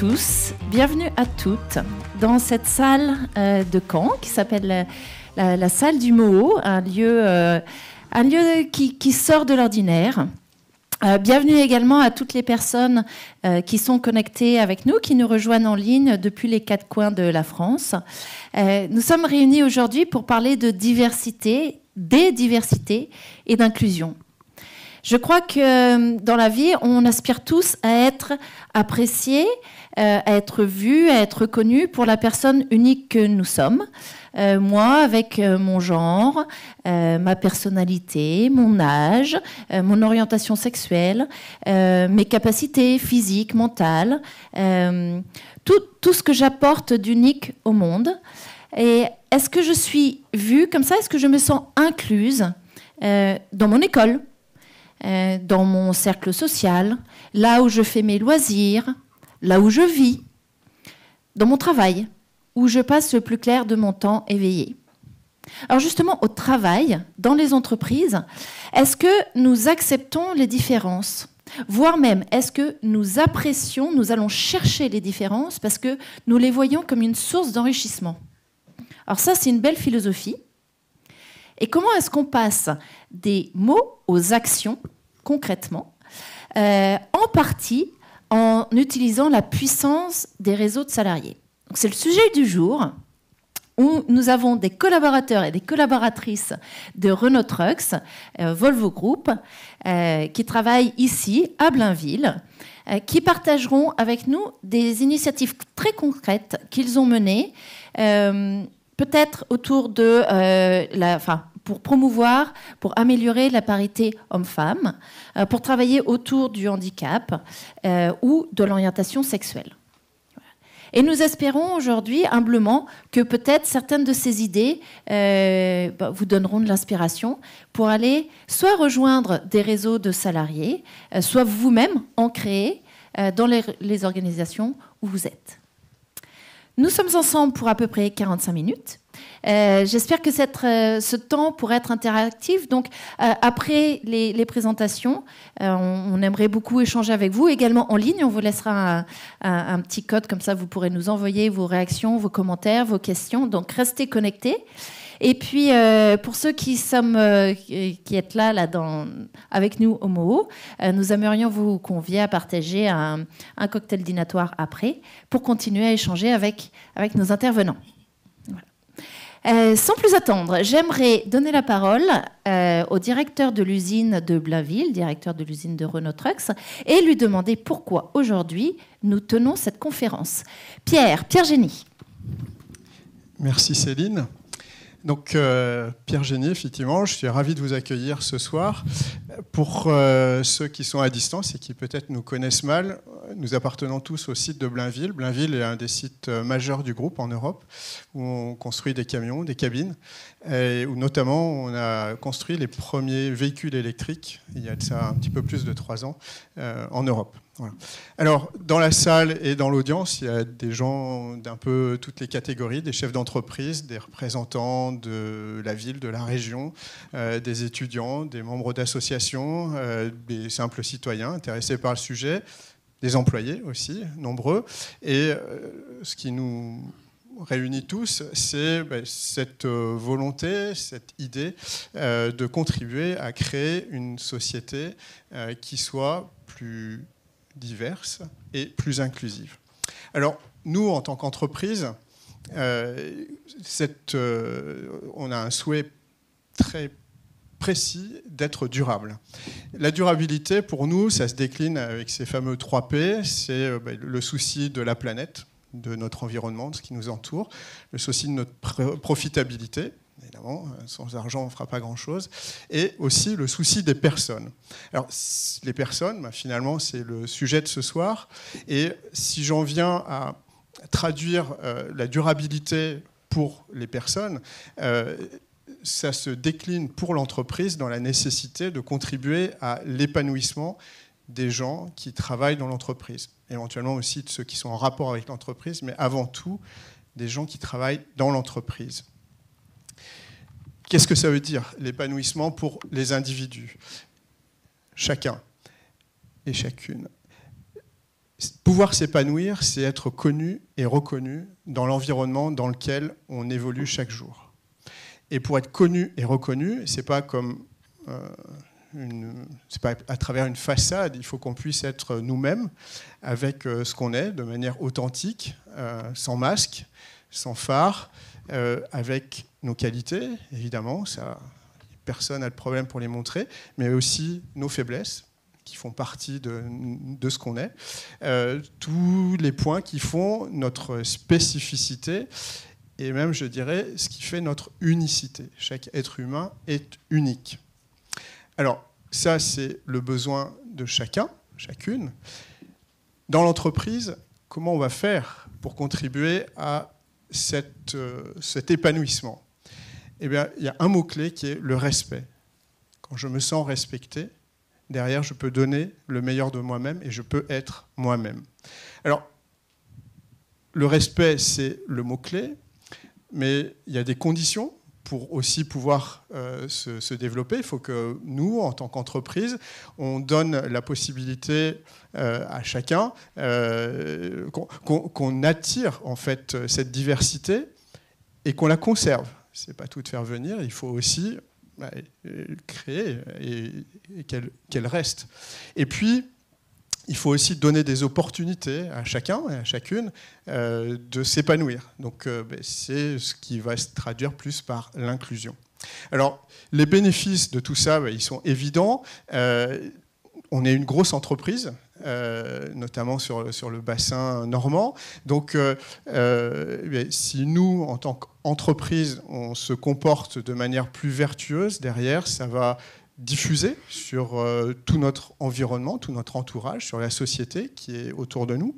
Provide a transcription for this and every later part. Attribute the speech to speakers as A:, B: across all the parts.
A: tous, bienvenue à toutes dans cette salle de Caen qui s'appelle la salle du Moho, un lieu qui sort de l'ordinaire. Bienvenue également à toutes les personnes qui sont connectées avec nous, qui nous rejoignent en ligne depuis les quatre coins de la France. Nous sommes réunis aujourd'hui pour parler de diversité, des diversités et d'inclusion. Je crois que dans la vie, on aspire tous à être appréciés, à être vus, à être reconnus pour la personne unique que nous sommes. Moi, avec mon genre, ma personnalité, mon âge, mon orientation sexuelle, mes capacités physiques, mentales, tout ce que j'apporte d'unique au monde. Et est-ce que je suis vue comme ça? Est-ce que je me sens incluse dans mon école, dans mon cercle social, là où je fais mes loisirs, là où je vis, dans mon travail, où je passe le plus clair de mon temps éveillé? Alors justement, au travail, dans les entreprises, est-ce que nous acceptons les différences? Voire même, est-ce que nous apprécions, nous allons chercher les différences parce que nous les voyons comme une source d'enrichissement? Alors ça, c'est une belle philosophie. Et comment est-ce qu'on passe des mots aux actions, concrètement, en partie en utilisant la puissance des réseaux de salariés? Donc, c'est le sujet du jour, où nous avons des collaborateurs et des collaboratrices de Renault Trucks, Volvo Group, qui travaillent ici, à Blainville, qui partageront avec nous des initiatives très concrètes qu'ils ont menées, peut-être autour de pour promouvoir, pour améliorer la parité homme-femme, pour travailler autour du handicap ou de l'orientation sexuelle. Et nous espérons aujourd'hui, humblement, que peut-être certaines de ces idées vous donneront de l'inspiration pour aller soit rejoindre des réseaux de salariés, soit vous-même en créer dans les organisations où vous êtes. Nous sommes ensemble pour à peu près 45 minutes. J'espère que ce temps pourrait être interactif. Donc, après les présentations, on aimerait beaucoup échanger avec vous, également en ligne. On vous laissera un petit code, comme ça vous pourrez nous envoyer vos réactions, vos commentaires, vos questions. Donc, restez connectés. Et puis, pour ceux qui êtes là avec nous au Moho, nous aimerions vous convier à partager un cocktail dînatoire après pour continuer à échanger avec nos intervenants. Voilà. Sans plus attendre, j'aimerais donner la parole au directeur de l'usine de Blainville, directeur de l'usine de Renault Trucks, et lui demander pourquoi aujourd'hui nous tenons cette conférence. Pierre Génie.
B: Merci Céline. Donc, Pierre Génie, effectivement, je suis ravi de vous accueillir ce soir. Pour ceux qui sont à distance et qui peut-être nous connaissent mal, nous appartenons tous au site de Blainville. Blainville est un des sites majeurs du groupe en Europe, où on construit des camions, des cabines, et où notamment on a construit les premiers véhicules électriques, il y a de ça un petit peu plus de 3 ans, en Europe. Voilà. Alors, dans la salle et dans l'audience, il y a des gens d'un peu toutes les catégories, des chefs d'entreprise, des représentants de la ville, de la région, des étudiants, des membres d'associations, des simples citoyens intéressés par le sujet, des employés aussi, nombreux. Et ce qui nous réunit tous, c'est cette volonté, cette idée de contribuer à créer une société qui soit plus diverse et plus inclusive. Alors, nous, en tant qu'entreprise, on a un souhait très précis d'être durable. La durabilité, pour nous, ça se décline avec ces fameux 3 P. C'est le souci de la planète, de notre environnement, de ce qui nous entoure, le souci de notre profitabilité. Évidemment, sans argent, on ne fera pas grand-chose. Et aussi le souci des personnes. Alors, les personnes, finalement, c'est le sujet de ce soir. Et si j'en viens à traduire la durabilité pour les personnes, ça se décline pour l'entreprise dans la nécessité de contribuer à l'épanouissement des gens qui travaillent dans l'entreprise. Éventuellement aussi de ceux qui sont en rapport avec l'entreprise, mais avant tout, des gens qui travaillent dans l'entreprise. Qu'est-ce que ça veut dire, l'épanouissement pour les individus? Chacun et chacune. Pouvoir s'épanouir, c'est être connu et reconnu dans l'environnement dans lequel on évolue chaque jour. Et pour être connu et reconnu, c'est pas comme c'est pas à travers une façade. Il faut qu'on puisse être nous-mêmes avec ce qu'on est, de manière authentique, sans masque, sans phare, avec nos qualités, évidemment. Ça, personne n'a le problème pour les montrer, mais aussi nos faiblesses, qui font partie de ce qu'on est, tous les points qui font notre spécificité et même, je dirais, ce qui fait notre unicité. Chaque être humain est unique. Alors, ça, c'est le besoin de chacun, chacune. Dans l'entreprise, comment on va faire pour contribuer à cet épanouissement ? Eh bien, il y a un mot-clé qui est le respect. Quand je me sens respecté, derrière, je peux donner le meilleur de moi-même et je peux être moi-même. Alors, le respect, c'est le mot-clé, mais il y a des conditions pour aussi pouvoir se développer. Il faut que nous, en tant qu'entreprise, on donne la possibilité à chacun qu'on attire en fait cette diversité et qu'on la conserve. Ce n'est pas tout de faire venir, il faut aussi créer et qu'elle reste. Et puis, il faut aussi donner des opportunités à chacun et à chacune de s'épanouir. Donc, c'est ce qui va se traduire plus par l'inclusion. Alors, les bénéfices de tout ça, ils sont évidents. On est une grosse entreprise, notamment sur le bassin normand. Donc, si nous, en tant qu'entreprise, on se comporte de manière plus vertueuse, derrière, ça va diffuser sur tout notre environnement, tout notre entourage, sur la société qui est autour de nous.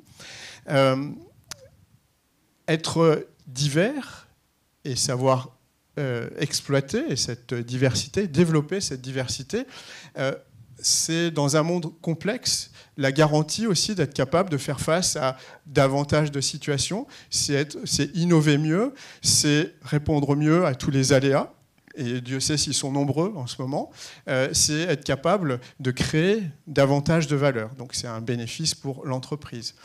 B: Être divers et savoir exploiter cette diversité, développer cette diversité, c'est dans un monde complexe la garantie aussi d'être capable de faire face à davantage de situations. C'est innover mieux, c'est répondre mieux à tous les aléas. Et Dieu sait s'ils sont nombreux en ce moment, c'est être capable de créer davantage de valeur. Donc c'est un bénéfice pour l'entreprise.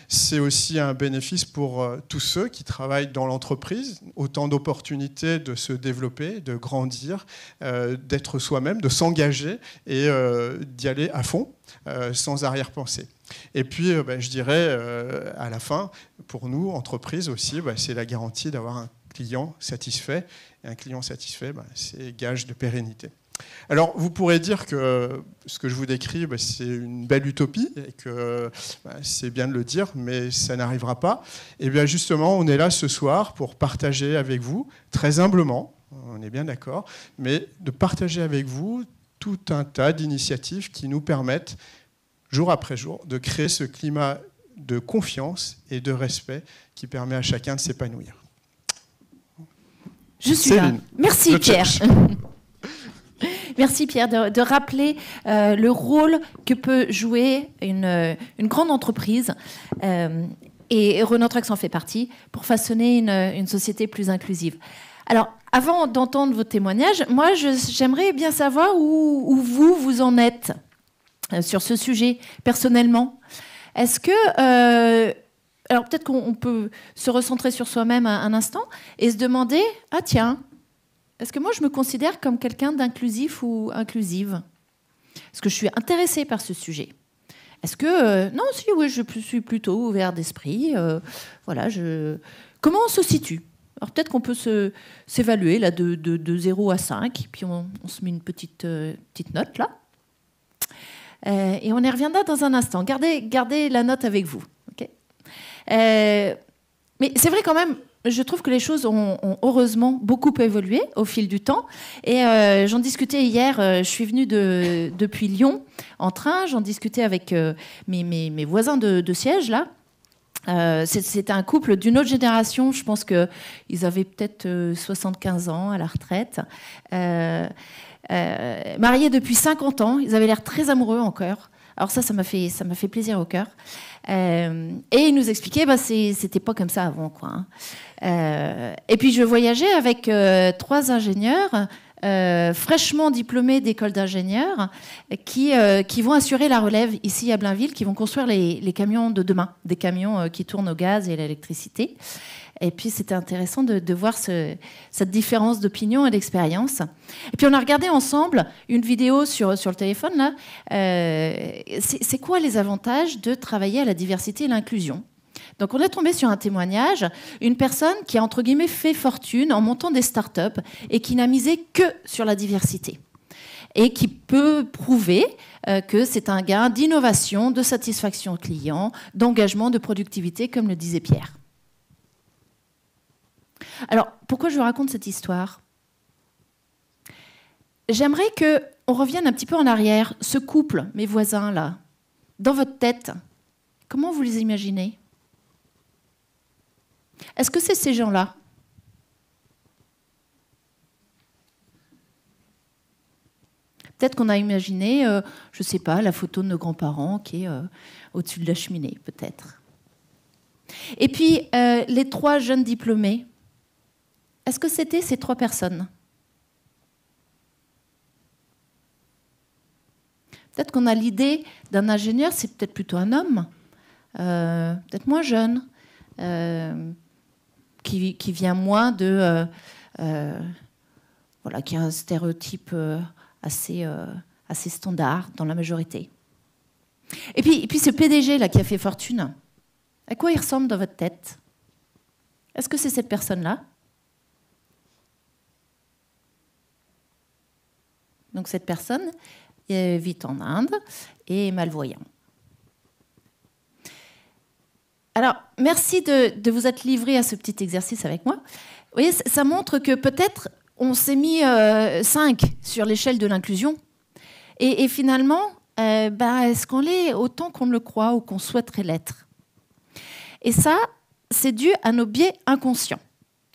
B: C'est aussi un bénéfice pour tous ceux qui travaillent dans l'entreprise, autant d'opportunités de se développer, de grandir, d'être soi-même, de s'engager et d'y aller à fond, sans arrière-pensée. Et puis, je dirais, à la fin, pour nous, entreprise aussi, c'est la garantie d'avoir un client satisfait. Et un client satisfait, c'est gage de pérennité. Alors, vous pourrez dire que ce que je vous décris, c'est une belle utopie et que c'est bien de le dire, mais ça n'arrivera pas. Et bien justement, on est là ce soir pour partager avec vous, très humblement, on est bien d'accord, mais de partager avec vous tout un tas d'initiatives qui nous permettent, jour après jour, de créer ce climat de confiance et de respect qui permet à chacun de s'épanouir.
A: Je suis Céline. Là. Merci Pierre. Merci Pierre de rappeler le rôle que peut jouer une grande entreprise, et Renault Trucks en fait partie, pour façonner une société plus inclusive. Alors, avant d'entendre vos témoignages, moi j'aimerais bien savoir où vous en êtes sur ce sujet, personnellement. Est-ce que... alors peut-être qu'on peut se recentrer sur soi-même un instant et se demander, ah tiens, est-ce que moi je me considère comme quelqu'un d'inclusif ou inclusive ? Est-ce que je suis intéressée par ce sujet ? Est-ce que... non, si, oui, je suis plutôt ouvert d'esprit. Voilà, comment on se situe ? Alors peut-être qu'on peut s'évaluer là, de 0 à 5, puis on se met une petite note là. Et on y reviendra dans un instant. Gardez la note avec vous. Okay ? Mais c'est vrai quand même, je trouve que les choses ont heureusement beaucoup évolué au fil du temps. Et j'en discutais hier, je suis venue depuis Lyon en train, j'en discutais avec mes voisins de siège là. C'était un couple d'une autre génération, je pense qu'ils avaient peut-être 75 ans à la retraite. Mariés depuis 50 ans, ils avaient l'air très amoureux encore. Alors ça m'a fait plaisir au cœur. Et ils nous expliquaient, c'était pas comme ça avant, quoi. Et puis je voyageais avec 3 ingénieurs fraîchement diplômés d'écoles d'ingénieurs qui vont assurer la relève ici à Blainville, qui vont construire les camions de demain, des camions qui tournent au gaz et à l'électricité. Et puis, c'était intéressant de voir cette différence d'opinion et d'expérience. Et puis, on a regardé ensemble une vidéo sur le téléphone. Là. C'est quoi les avantages de travailler à la diversité et l'inclusion ? Donc, on est tombé sur un témoignage, une personne qui a, entre guillemets, fait fortune en montant des startups et qui n'a misé que sur la diversité. Et qui peut prouver que c'est un gain d'innovation, de satisfaction client, d'engagement, de productivité, comme le disait Pierre. Alors, pourquoi je vous raconte cette histoire ? J'aimerais qu'on revienne un petit peu en arrière. Ce couple, mes voisins, là, dans votre tête, comment vous les imaginez ? Est-ce que c'est ces gens-là ? Peut-être qu'on a imaginé, je ne sais pas, la photo de nos grands-parents qui est au-dessus de la cheminée, peut-être. Et puis, les 3 jeunes diplômés, est-ce que c'était ces 3 personnes ? Peut-être qu'on a l'idée d'un ingénieur, c'est peut-être plutôt un homme, peut-être moins jeune, qui vient moins de... voilà, qui a un stéréotype assez standard dans la majorité. Et puis ce PDG là, qui a fait fortune, à quoi il ressemble dans votre tête ? Est-ce que c'est cette personne-là ? Donc cette personne vit en Inde et est malvoyant. Alors, merci de vous être livré à ce petit exercice avec moi. Vous voyez, ça montre que peut-être on s'est mis 5 sur l'échelle de l'inclusion. Et finalement, est-ce qu'on l'est autant qu'on le croit ou qu'on souhaiterait l'être ? Et ça, c'est dû à nos biais inconscients.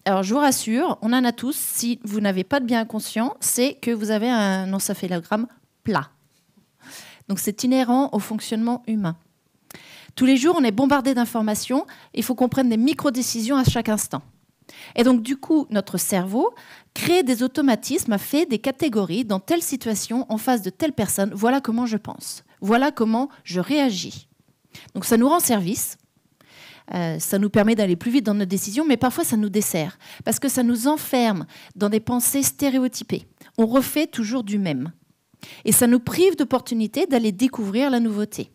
A: Alors, je vous rassure, on en a tous. Si vous n'avez pas de biais inconscients, c'est que vous avez un encéphalogramme plat. Donc, c'est inhérent au fonctionnement humain. Tous les jours, on est bombardé d'informations. Il faut qu'on prenne des micro-décisions à chaque instant. Et donc, du coup, notre cerveau crée des automatismes, a fait des catégories dans telle situation, en face de telle personne. Voilà comment je pense. Voilà comment je réagis. Donc, ça nous rend service. Ça nous permet d'aller plus vite dans nos décisions, mais parfois, ça nous dessert. Parce que ça nous enferme dans des pensées stéréotypées. On refait toujours du même. Et ça nous prive d'opportunités d'aller découvrir la nouveauté.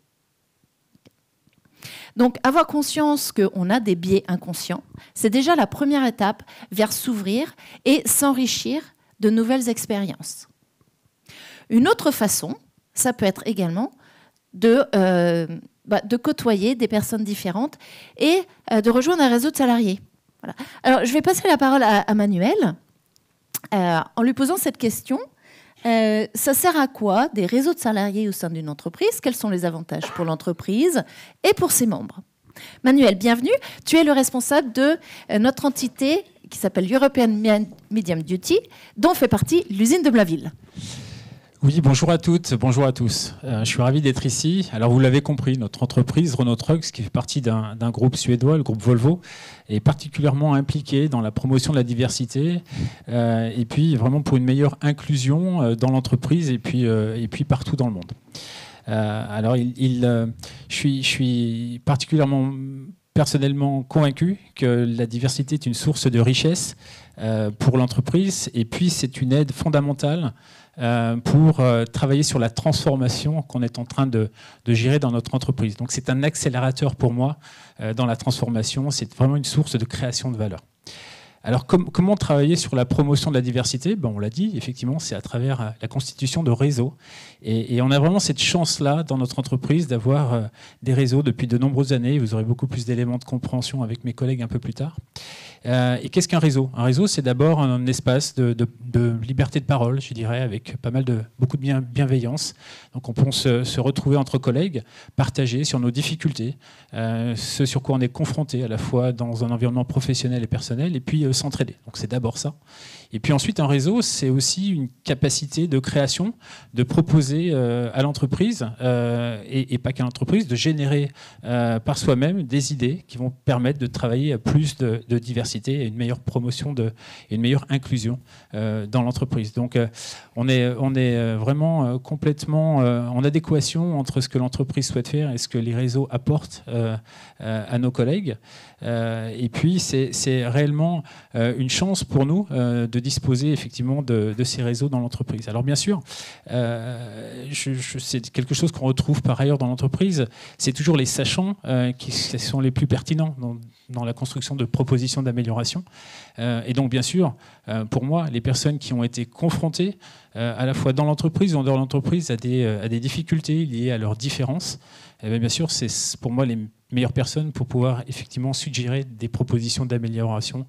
A: Donc, avoir conscience qu'on a des biais inconscients, c'est déjà la première étape vers s'ouvrir et s'enrichir de nouvelles expériences. Une autre façon, ça peut être également de côtoyer des personnes différentes et de rejoindre un réseau de salariés. Voilà. Alors, je vais passer la parole à Manuel en lui posant cette question. Ça sert à quoi des réseaux de salariés au sein d'une entreprise ? Quels sont les avantages pour l'entreprise et pour ses membres ? Manuel, bienvenue. Tu es le responsable de notre entité qui s'appelle European Medium Duty, dont fait partie l'usine de Blainville.
C: Oui, bonjour à toutes, bonjour à tous. Je suis ravi d'être ici. Alors vous l'avez compris, notre entreprise Renault Trucks, qui fait partie d'un groupe suédois, le groupe Volvo, est particulièrement impliquée dans la promotion de la diversité et puis vraiment pour une meilleure inclusion dans l'entreprise et puis partout dans le monde. Alors je suis particulièrement personnellement convaincu que la diversité est une source de richesse pour l'entreprise et puis c'est une aide fondamentale pour travailler sur la transformation qu'on est en train de gérer dans notre entreprise. Donc c'est un accélérateur pour moi dans la transformation, c'est vraiment une source de création de valeur. Alors comment travailler sur la promotion de la diversité ? On l'a dit, effectivement, c'est à travers la constitution de réseaux. Et on a vraiment cette chance-là dans notre entreprise d'avoir des réseaux depuis de nombreuses années. Vous aurez beaucoup plus d'éléments de compréhension avec mes collègues un peu plus tard. Et qu'est-ce qu'un réseau ? Un réseau, c'est d'abord un espace de liberté de parole, je dirais, avec beaucoup de bienveillance. Donc on peut se retrouver entre collègues, partager sur nos difficultés, ce sur quoi on est confronté à la fois dans un environnement professionnel et personnel, et puis s'entraider. Donc c'est d'abord ça. Et puis ensuite, un réseau, c'est aussi une capacité de création, de proposer à l'entreprise, et pas qu'à l'entreprise, de générer par soi-même des idées qui vont permettre de travailler à plus de diversité et une meilleure promotion et une meilleure inclusion dans l'entreprise. Donc on est vraiment complètement en adéquation entre ce que l'entreprise souhaite faire et ce que les réseaux apportent à nos collègues. Et puis c'est réellement une chance pour nous de disposer effectivement de ces réseaux dans l'entreprise. Alors bien sûr, c'est quelque chose qu'on retrouve par ailleurs dans l'entreprise, c'est toujours les sachants qui sont les plus pertinents dans la construction de propositions d'amélioration. Et donc bien sûr, pour moi, les personnes qui ont été confrontées à la fois dans l'entreprise ou en dehors de l'entreprise à des difficultés liées à leurs différences, bien sûr, c'est pour moi les meilleures personnes pour pouvoir effectivement suggérer des propositions d'amélioration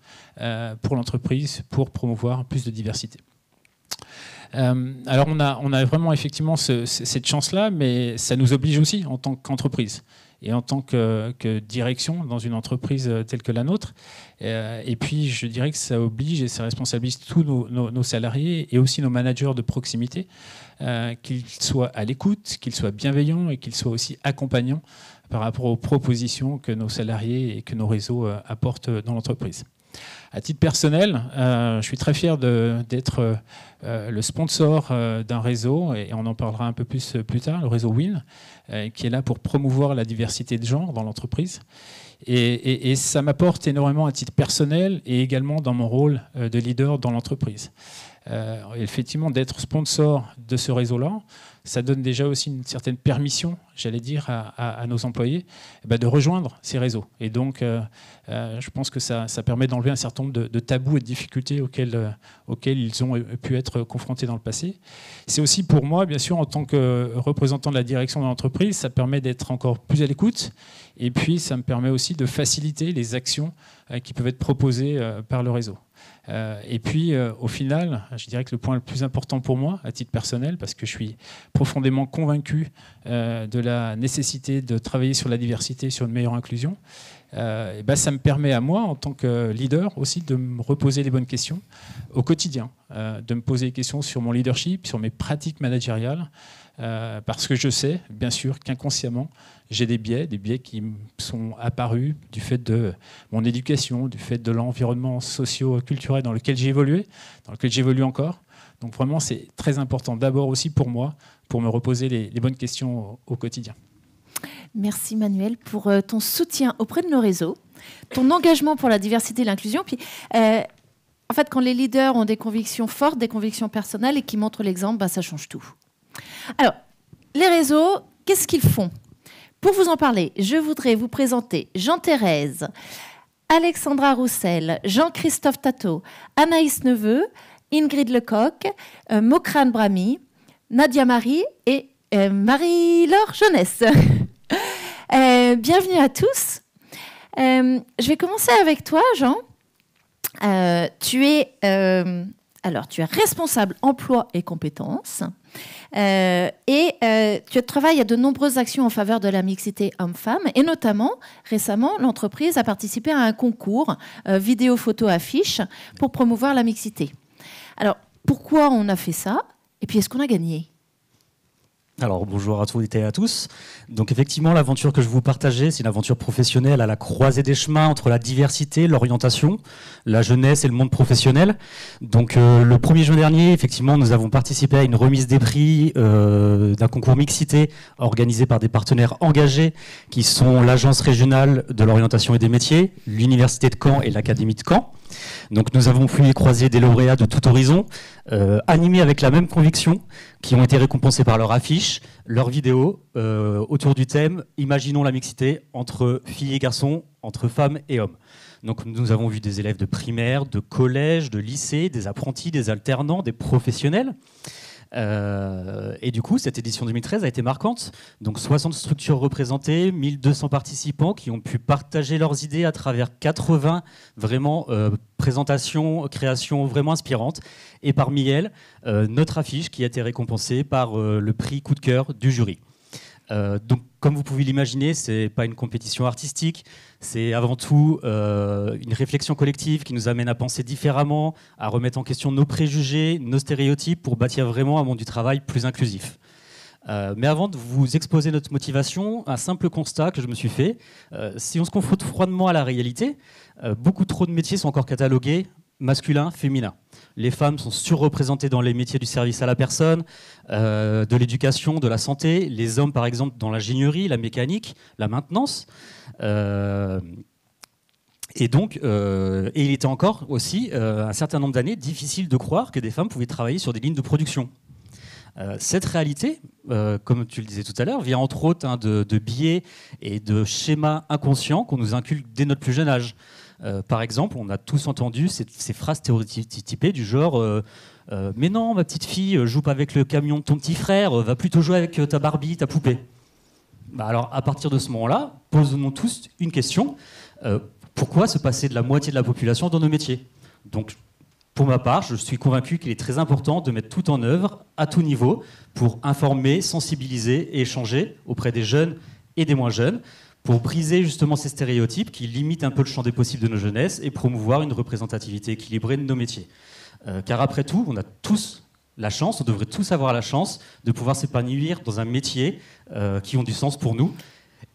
C: pour l'entreprise, pour promouvoir plus de diversité. Alors on a vraiment effectivement cette chance-là, mais ça nous oblige aussi en tant qu'entreprise et en tant que direction dans une entreprise telle que la nôtre. Et puis je dirais que ça oblige et ça responsabilise tous nos salariés et aussi nos managers de proximité, qu'ils soient à l'écoute, qu'ils soient bienveillants et qu'ils soient aussi accompagnants par rapport aux propositions que nos salariés et que nos réseaux apportent dans l'entreprise. À titre personnel, je suis très fier d'être le sponsor d'un réseau, et on en parlera un peu plus tard, le réseau WIN, qui est là pour promouvoir la diversité de genre dans l'entreprise. Et ça m'apporte énormément à titre personnel et également dans mon rôle de leader dans l'entreprise. Effectivement, d'être sponsor de ce réseau-là, ça donne déjà aussi une certaine permission, j'allais dire, à nos employés de rejoindre ces réseaux. Et donc, je pense que ça permet d'enlever un certain nombre de tabous et de difficultés auxquels ils ont pu être confrontés dans le passé. C'est aussi pour moi, bien sûr, en tant que représentant de la direction de l'entreprise, ça permet d'être encore plus à l'écoute. Et puis, ça me permet aussi de faciliter les actions qui peuvent être proposées par le réseau. Et puis, au final, je dirais que le point le plus important pour moi, à titre personnel, parce que je suis profondément convaincu de la nécessité de travailler sur la diversité, sur une meilleure inclusion, ça me permet à moi, en tant que leader, aussi de me reposer les bonnes questions au quotidien, de me poser des questions sur mon leadership, sur mes pratiques managériales, parce que je sais, bien sûr, qu'inconsciemment, j'ai des biais qui sont apparus du fait de mon éducation, du fait de l'environnement socio-culturel dans lequel j'ai évolué, dans lequel j'évolue encore. Donc vraiment, c'est très important, d'abord aussi pour moi, pour me reposer les bonnes questions au quotidien.
A: Merci Manuel pour ton soutien auprès de nos réseaux, ton engagement pour la diversité et l'inclusion. Puis, en fait, quand les leaders ont des convictions fortes, des convictions personnelles et qui montrent l'exemple, ça change tout. Alors, les réseaux, qu'est-ce qu'ils font ? Pour vous en parler, je voudrais vous présenter Jean-Thérèse, Alexandra Roussel, Jean-Christophe Tato, Anaïs Neveu, Ingrid Lecoq, Mokrane Brahmi, Nadia Marie et Marie-Laure Jeunesse. Bienvenue à tous. Je vais commencer avec toi, Jean. Tu es responsable emploi et compétences. Tu travailles à de nombreuses actions en faveur de la mixité homme-femme et notamment, récemment, l'entreprise a participé à un concours vidéo, photo, affiche pour promouvoir la mixité. Alors, pourquoi on a fait ça ? Et puis, est-ce qu'on a gagné ?
D: Alors bonjour à toutes et à tous. Donc effectivement, l'aventure que je vous partageais, c'est une aventure professionnelle à la croisée des chemins entre la diversité, l'orientation, la jeunesse et le monde professionnel. Donc le 1er juin dernier, effectivement, nous avons participé à une remise des prix d'un concours mixité organisé par des partenaires engagés qui sont l'Agence régionale de l'orientation et des métiers, l'Université de Caen et l'Académie de Caen. Donc nous avons pu croiser des lauréats de tout horizon, animés avec la même conviction, qui ont été récompensés par leur affiche, leur vidéo, autour du thème « Imaginons la mixité entre filles et garçons, entre femmes et hommes ». Donc nous avons vu des élèves de primaire, de collège, de lycée, des apprentis, des alternants, des professionnels. Et du coup, cette édition 2013 a été marquante. Donc 60 structures représentées, 1200 participants qui ont pu partager leurs idées à travers 80 vraiment présentations, créations vraiment inspirantes. Et parmi elles, notre affiche qui a été récompensée par le prix coup de cœur du jury. Donc, comme vous pouvez l'imaginer, c'est pas une compétition artistique, c'est avant tout une réflexion collective qui nous amène à penser différemment, à remettre en question nos préjugés, nos stéréotypes pour bâtir vraiment un monde du travail plus inclusif. Mais avant de vous exposer notre motivation, un simple constat que je me suis fait, si on se confronte froidement à la réalité, beaucoup trop de métiers sont encore catalogués masculins, féminins. Les femmes sont surreprésentées dans les métiers du service à la personne, de l'éducation, de la santé. Les hommes, par exemple, dans l'ingénierie, la mécanique, la maintenance. Et donc, et il était encore aussi, un certain nombre d'années, difficile de croire que des femmes pouvaient travailler sur des lignes de production. Cette réalité, comme tu le disais tout à l'heure, vient entre autres de biais et de schémas inconscients qu'on nous inculque dès notre plus jeune âge. Par exemple, on a tous entendu ces phrases stéréotypées du genre mais non, ma petite fille, joue pas avec le camion de ton petit frère, va plutôt jouer avec ta Barbie, ta poupée. Alors, à partir de ce moment-là, posons-nous tous une question. Pourquoi se passer de la moitié de la population dans nos métiers ? Donc, pour ma part, je suis convaincu qu'il est très important de mettre tout en œuvre, à tout niveau, pour informer, sensibiliser et échanger auprès des jeunes et des moins jeunes, pour briser justement ces stéréotypes qui limitent un peu le champ des possibles de nos jeunesses et promouvoir une représentativité équilibrée de nos métiers. Car après tout, on a tous la chance, on devrait tous avoir la chance de pouvoir s'épanouir dans un métier qui ont du sens pour nous.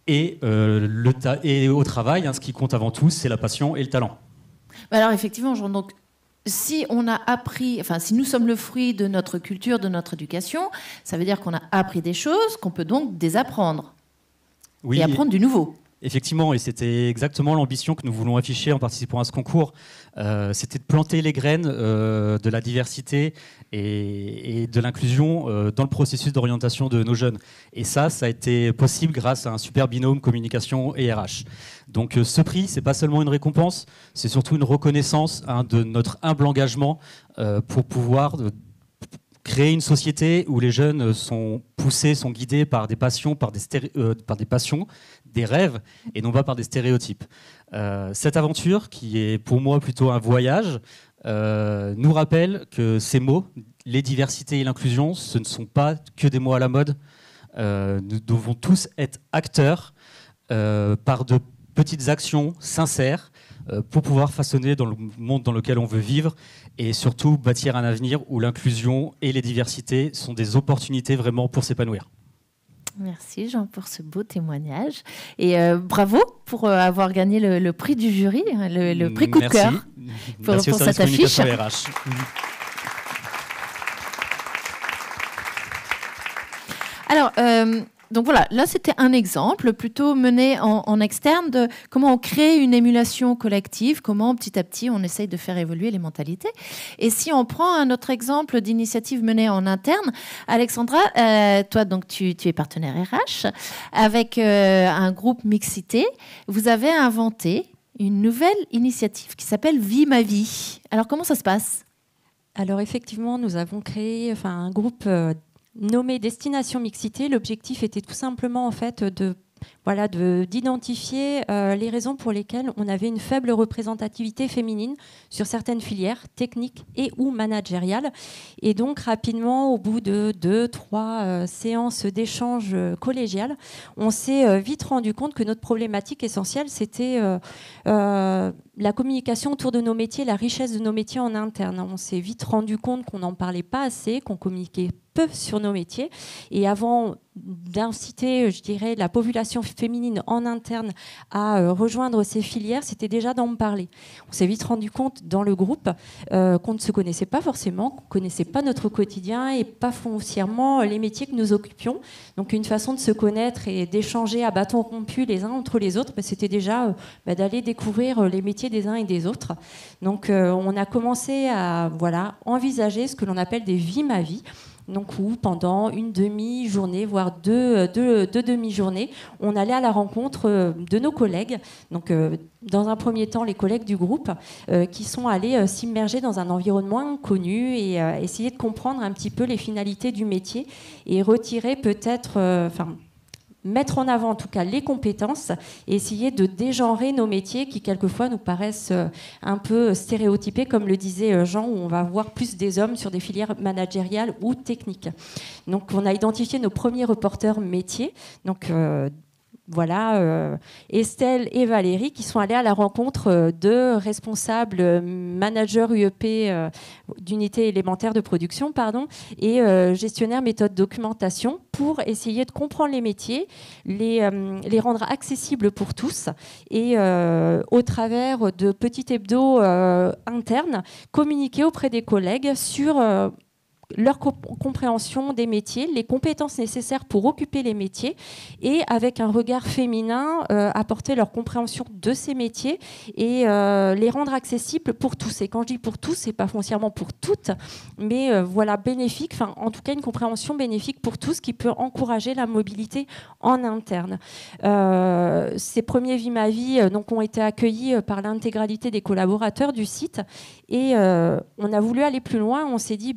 D: Et au travail, ce qui compte avant tout, c'est la passion et le talent.
A: Alors effectivement, donc, si on a appris, enfin, si nous sommes le fruit de notre culture, de notre éducation, ça veut dire qu'on a appris des choses qu'on peut donc désapprendre. Oui, et apprendre du nouveau.
D: Effectivement, et c'était exactement l'ambition que nous voulons afficher en participant à ce concours. C'était de planter les graines de la diversité et de l'inclusion dans le processus d'orientation de nos jeunes. Et ça a été possible grâce à un super binôme communication et RH. Donc ce prix, c'est pas seulement une récompense, c'est surtout une reconnaissance de notre humble engagement pour pouvoir créer une société où les jeunes sont poussés, sont guidés par des passions, par des passions, des rêves, et non pas par des stéréotypes. Cette aventure, qui est pour moi plutôt un voyage, nous rappelle que ces mots, les diversités et l'inclusion, ce ne sont pas que des mots à la mode. Nous devons tous être acteurs par de petites actions sincères pour pouvoir façonner dans le monde dans lequel on veut vivre et surtout bâtir un avenir où l'inclusion et les diversités sont des opportunités vraiment pour s'épanouir.
A: Merci Jean pour ce beau témoignage et bravo pour avoir gagné le prix du jury, le prix coup de cœur pour cette affiche. RH. Alors, donc voilà, là c'était un exemple plutôt mené en externe de comment on crée une émulation collective, comment petit à petit on essaye de faire évoluer les mentalités. Et si on prend un autre exemple d'initiative menée en interne, Alexandra, toi donc tu es partenaire RH avec un groupe Mixité. Vous avez inventé une nouvelle initiative qui s'appelle Vie ma vie. Alors comment ça se passe ?
E: Alors effectivement, nous avons créé un groupe nommé Destination Mixité. L'objectif était tout simplement en fait d'identifier les raisons pour lesquelles on avait une faible représentativité féminine sur certaines filières techniques et ou managériales. Et donc rapidement, au bout de 2-3 séances d'échange collégiales, on s'est vite rendu compte que notre problématique essentielle, c'était la communication autour de nos métiers, la richesse de nos métiers en interne. On s'est vite rendu compte qu'on n'en parlait pas assez, qu'on communiquait peu sur nos métiers. Et avant d'inciter, je dirais, la population féminine en interne à rejoindre ces filières, c'était déjà d'en parler. On s'est vite rendu compte dans le groupe qu'on ne se connaissait pas forcément, qu'on ne connaissait pas notre quotidien et pas foncièrement les métiers que nous occupions. Donc une façon de se connaître et d'échanger à bâtons rompus les uns entre les autres, c'était déjà d'aller découvrir les métiers des uns et des autres. Donc on a commencé à envisager ce que l'on appelle des vies ma vie. Donc où pendant une demi-journée, voire deux demi-journées, on allait à la rencontre de nos collègues. Donc dans un premier temps, les collègues du groupe qui sont allés s'immerger dans un environnement inconnu et essayer de comprendre un petit peu les finalités du métier et retirer peut-être... mettre en avant en tout cas les compétences et essayer de dégenrer nos métiers qui quelquefois nous paraissent un peu stéréotypés, comme le disait Jean, où on va voir plus des hommes sur des filières managériales ou techniques. Donc on a identifié nos premiers reporters métiers, donc voilà, Estelle et Valérie qui sont allées à la rencontre de responsables managers UEP d'unités élémentaires de production et gestionnaires méthode documentation pour essayer de comprendre les métiers, les rendre accessibles pour tous et au travers de petits hebdos internes, communiquer auprès des collègues sur leur compréhension des métiers, les compétences nécessaires pour occuper les métiers et avec un regard féminin, apporter leur compréhension de ces métiers et les rendre accessibles pour tous. Et quand je dis pour tous, c'est pas foncièrement pour toutes, mais voilà, bénéfique, enfin en tout cas une compréhension bénéfique pour tous qui peut encourager la mobilité en interne. Ces premiers Vie ma vie donc, ont été accueillis par l'intégralité des collaborateurs du site et on a voulu aller plus loin. On s'est dit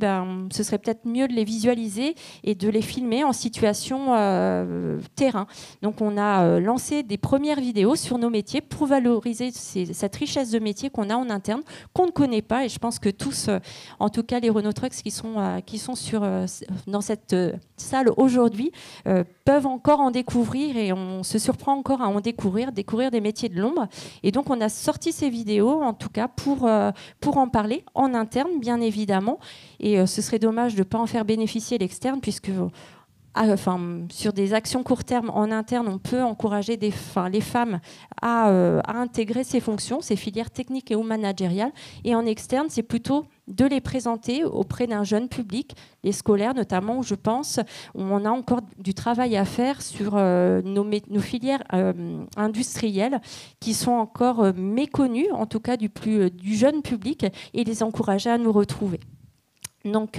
E: ce serait peut-être mieux de les visualiser et de les filmer en situation terrain. Donc on a lancé des premières vidéos sur nos métiers pour valoriser cette richesse de métiers qu'on a en interne, qu'on ne connaît pas. Et je pense que tous, en tout cas les Renault Trucks qui sont dans cette salle aujourd'hui, peuvent encore en découvrir et on se surprend encore à en découvrir des métiers de l'ombre. Et donc on a sorti ces vidéos, en tout cas pour en parler en interne, bien évidemment. Et ce serait dommage de ne pas en faire bénéficier l'externe, puisque sur des actions court terme en interne, on peut encourager les femmes à intégrer ces fonctions, ces filières techniques et ou managériales. Et en externe, c'est plutôt de les présenter auprès d'un jeune public, les scolaires notamment, où je pense on a encore du travail à faire sur nos filières industrielles qui sont encore méconnues, en tout cas du jeune public, et les encourager à nous retrouver. Donc,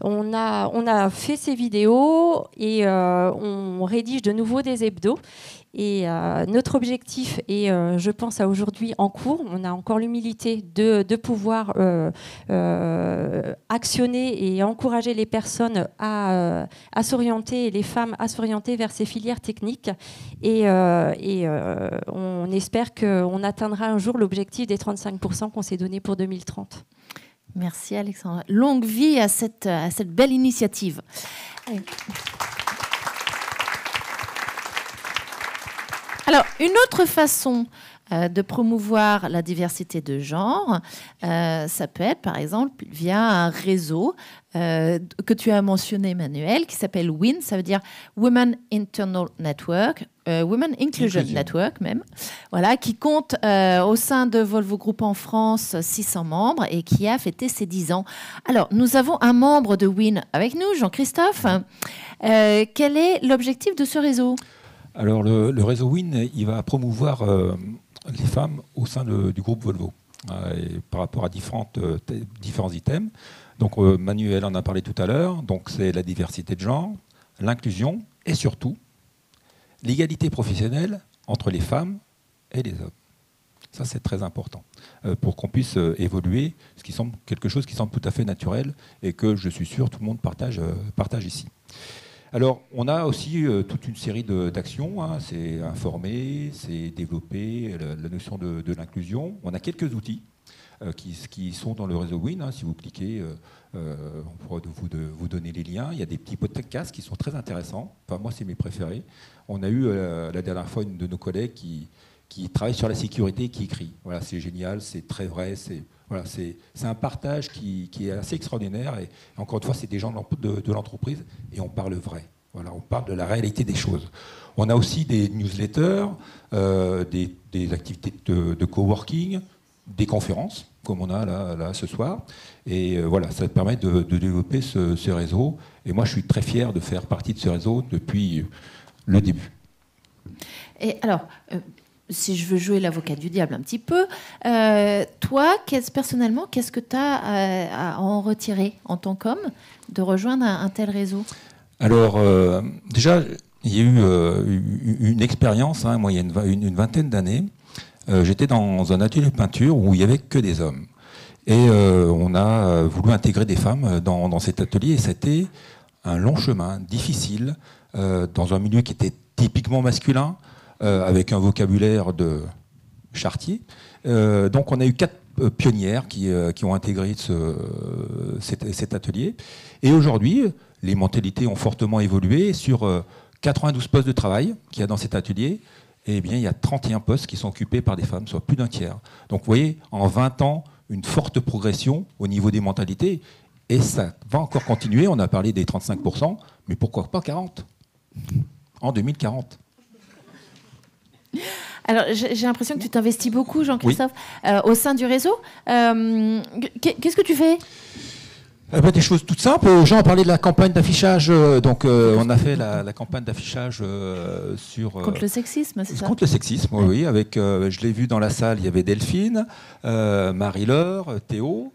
E: on a fait ces vidéos et on rédige de nouveau des hebdos. Et notre objectif est, je pense, à aujourd'hui en cours. On a encore l'humilité de pouvoir actionner et encourager les personnes à s'orienter, les femmes à s'orienter vers ces filières techniques. Et on espère qu'on atteindra un jour l'objectif des 35% qu'on s'est donné pour 2030.
A: Merci Alexandra. Longue vie à cette belle initiative. Alors, une autre façon de promouvoir la diversité de genre, ça peut être par exemple via un réseau que tu as mentionné, Emmanuel, qui s'appelle WIN, ça veut dire Women Internal Network, Women Inclusion Network même, voilà, qui compte au sein de Volvo Group en France 600 membres et qui a fêté ses 10 ans. Alors, nous avons un membre de WIN avec nous, Jean-Christophe. Quel est l'objectif de ce réseau ?
F: Alors, le réseau WIN, il va promouvoir les femmes au sein du groupe Volvo et par rapport à différents items. Donc, Manuel en a parlé tout à l'heure. Donc, c'est la diversité de genre, l'inclusion et surtout l'égalité professionnelle entre les femmes et les hommes. Ça, c'est très important pour qu'on puisse évoluer, ce qui semble quelque chose qui semble tout à fait naturel et que je suis sûr tout le monde partage ici. Alors, on a aussi toute une série d'actions. C'est informer, c'est développer la notion de l'inclusion. On a quelques outils qui sont dans le réseau WIN. Si vous cliquez, on pourra vous donner les liens. Il y a des petits podcasts qui sont très intéressants. Enfin, moi, c'est mes préférés. On a eu la dernière fois une de nos collègues qui travaille sur la sécurité et qui écrit. Voilà, c'est génial, c'est très vrai. Voilà, c'est un partage qui est assez extraordinaire. Et encore une fois, c'est des gens de l'entreprise et on parle vrai. Voilà, on parle de la réalité des choses. On a aussi des newsletters, des activités de coworking, des conférences, comme on a là ce soir. Et voilà, ça permet de développer ce réseau. Et moi, je suis très fier de faire partie de ce réseau depuis le début.
A: Et alors... si je veux jouer l'avocat du diable un petit peu, toi, personnellement, qu'est-ce que tu as à en retirer en tant qu'homme de rejoindre un tel réseau ? Alors,
F: déjà, il y a eu une expérience, moi, il y a une vingtaine d'années. J'étais dans un atelier de peinture où il n'y avait que des hommes. Et on a voulu intégrer des femmes dans cet atelier. Et c'était un long chemin, difficile, dans un milieu qui était typiquement masculin, avec un vocabulaire de Chartier. Donc on a eu 4 pionnières qui ont intégré cet atelier. Et aujourd'hui, les mentalités ont fortement évolué. Sur 92 postes de travail qu'il y a dans cet atelier, eh bien, il y a 31 postes qui sont occupés par des femmes, soit plus d'un tiers. Donc vous voyez, en 20 ans, une forte progression au niveau des mentalités. Et ça va encore continuer. On a parlé des 35%, mais pourquoi pas 40% en 2040.
A: Alors, j'ai l'impression que tu t'investis beaucoup, Jean-Christophe, au sein du réseau. Qu'est-ce que tu fais ?
F: Des choses toutes simples. Jean a parlé de la campagne d'affichage. On a fait la campagne d'affichage sur...
A: contre le sexisme, c'est ça ?
F: Contre le sexisme, oui. Avec, je l'ai vu dans la salle, il y avait Delphine, Marie-Laure, Théo.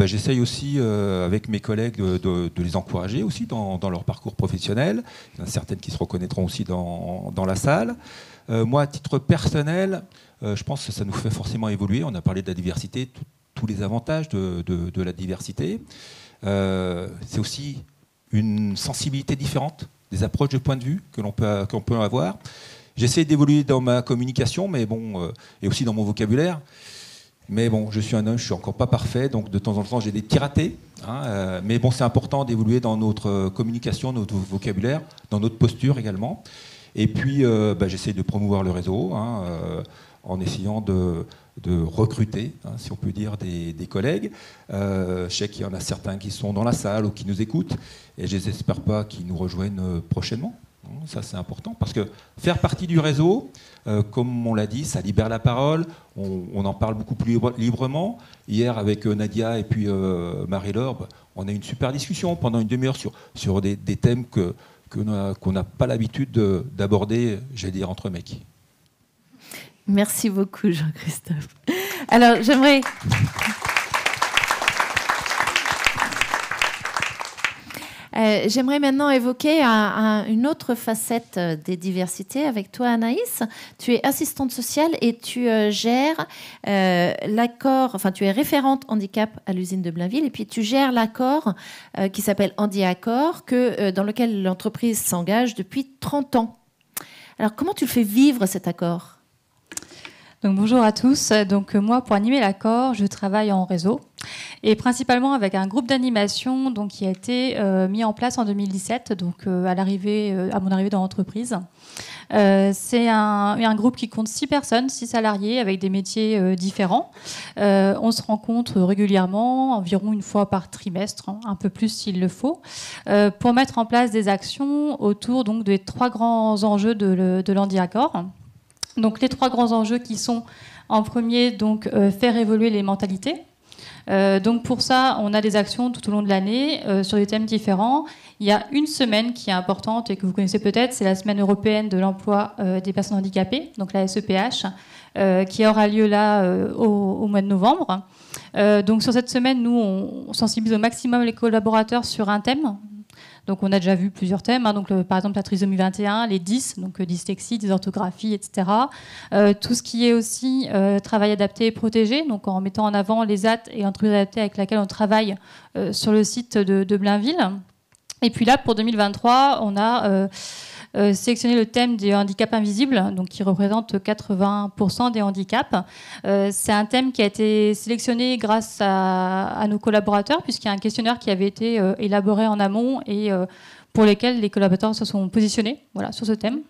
F: J'essaye aussi, avec mes collègues, de les encourager aussi dans leur parcours professionnel. Il y en a certaines qui se reconnaîtront aussi dans la salle. Moi, à titre personnel, je pense que ça nous fait forcément évoluer. On a parlé de la diversité, tous les avantages de la diversité. C'est aussi une sensibilité différente, des approches de point de vue que l'on peut avoir. J'essaie d'évoluer dans ma communication, mais bon, et aussi dans mon vocabulaire. Mais bon, je suis un homme, je suis encore pas parfait, donc de temps en temps j'ai des petits ratés. Mais bon, c'est important d'évoluer dans notre communication, notre vocabulaire, dans notre posture également. Et puis, j'essaie de promouvoir le réseau en essayant de recruter, si on peut dire, des collègues. Je sais qu'il y en a certains qui sont dans la salle ou qui nous écoutent, et je n'espère pas qu'ils nous rejoignent prochainement. Ça, c'est important, parce que faire partie du réseau, comme on l'a dit, ça libère la parole, on en parle beaucoup plus librement. Hier, avec Nadia et puis Marie-Laure, on a eu une super discussion pendant une demi-heure sur des thèmes qu'on n'a pas l'habitude d'aborder, j'allais dire, entre mecs.
A: Merci beaucoup, Jean-Christophe. Alors, j'aimerais maintenant évoquer une autre facette des diversités avec toi, Anaïs. Tu es assistante sociale et tu gères l'accord, enfin tu es référente handicap à l'usine de Blainville, et puis tu gères l'accord qui s'appelle Handi Accord, dans lequel l'entreprise s'engage depuis 30 ans. Alors comment tu le fais vivre cet accord ?
G: Donc, bonjour à tous. Donc, moi, pour animer l'accord, je travaille en réseau et principalement avec un groupe d'animation qui a été mis en place en 2017, donc à mon arrivée dans l'entreprise. C'est un groupe qui compte 6 personnes, 6 salariés avec des métiers différents. On se rencontre régulièrement, environ une fois par trimestre, un peu plus s'il le faut, pour mettre en place des actions autour donc des 3 grands enjeux de l'Handi Accord. Donc les 3 grands enjeux qui sont en premier donc faire évoluer les mentalités. Donc pour ça, on a des actions tout au long de l'année sur des thèmes différents. Il y a une semaine qui est importante et que vous connaissez peut-être, c'est la semaine européenne de l'emploi des personnes handicapées, donc la SEPH, qui aura lieu là au mois de novembre. Donc sur cette semaine, nous, on sensibilise au maximum les collaborateurs sur un thème. Donc on a déjà vu plusieurs thèmes, par exemple la trisomie 21, les 10, donc dyslexie, dysorthographie, etc. Tout ce qui est aussi travail adapté et protégé, donc en mettant en avant les AT et entreprises adaptées avec laquelle on travaille sur le site de Blainville. Et puis là, pour 2023, on a sélectionné le thème des handicaps invisibles, donc qui représente 80% des handicaps. C'est un thème qui a été sélectionné grâce à nos collaborateurs, puisqu'il y a un questionnaire qui avait été élaboré en amont et pour lesquels les collaborateurs se sont positionnés sur ce thème.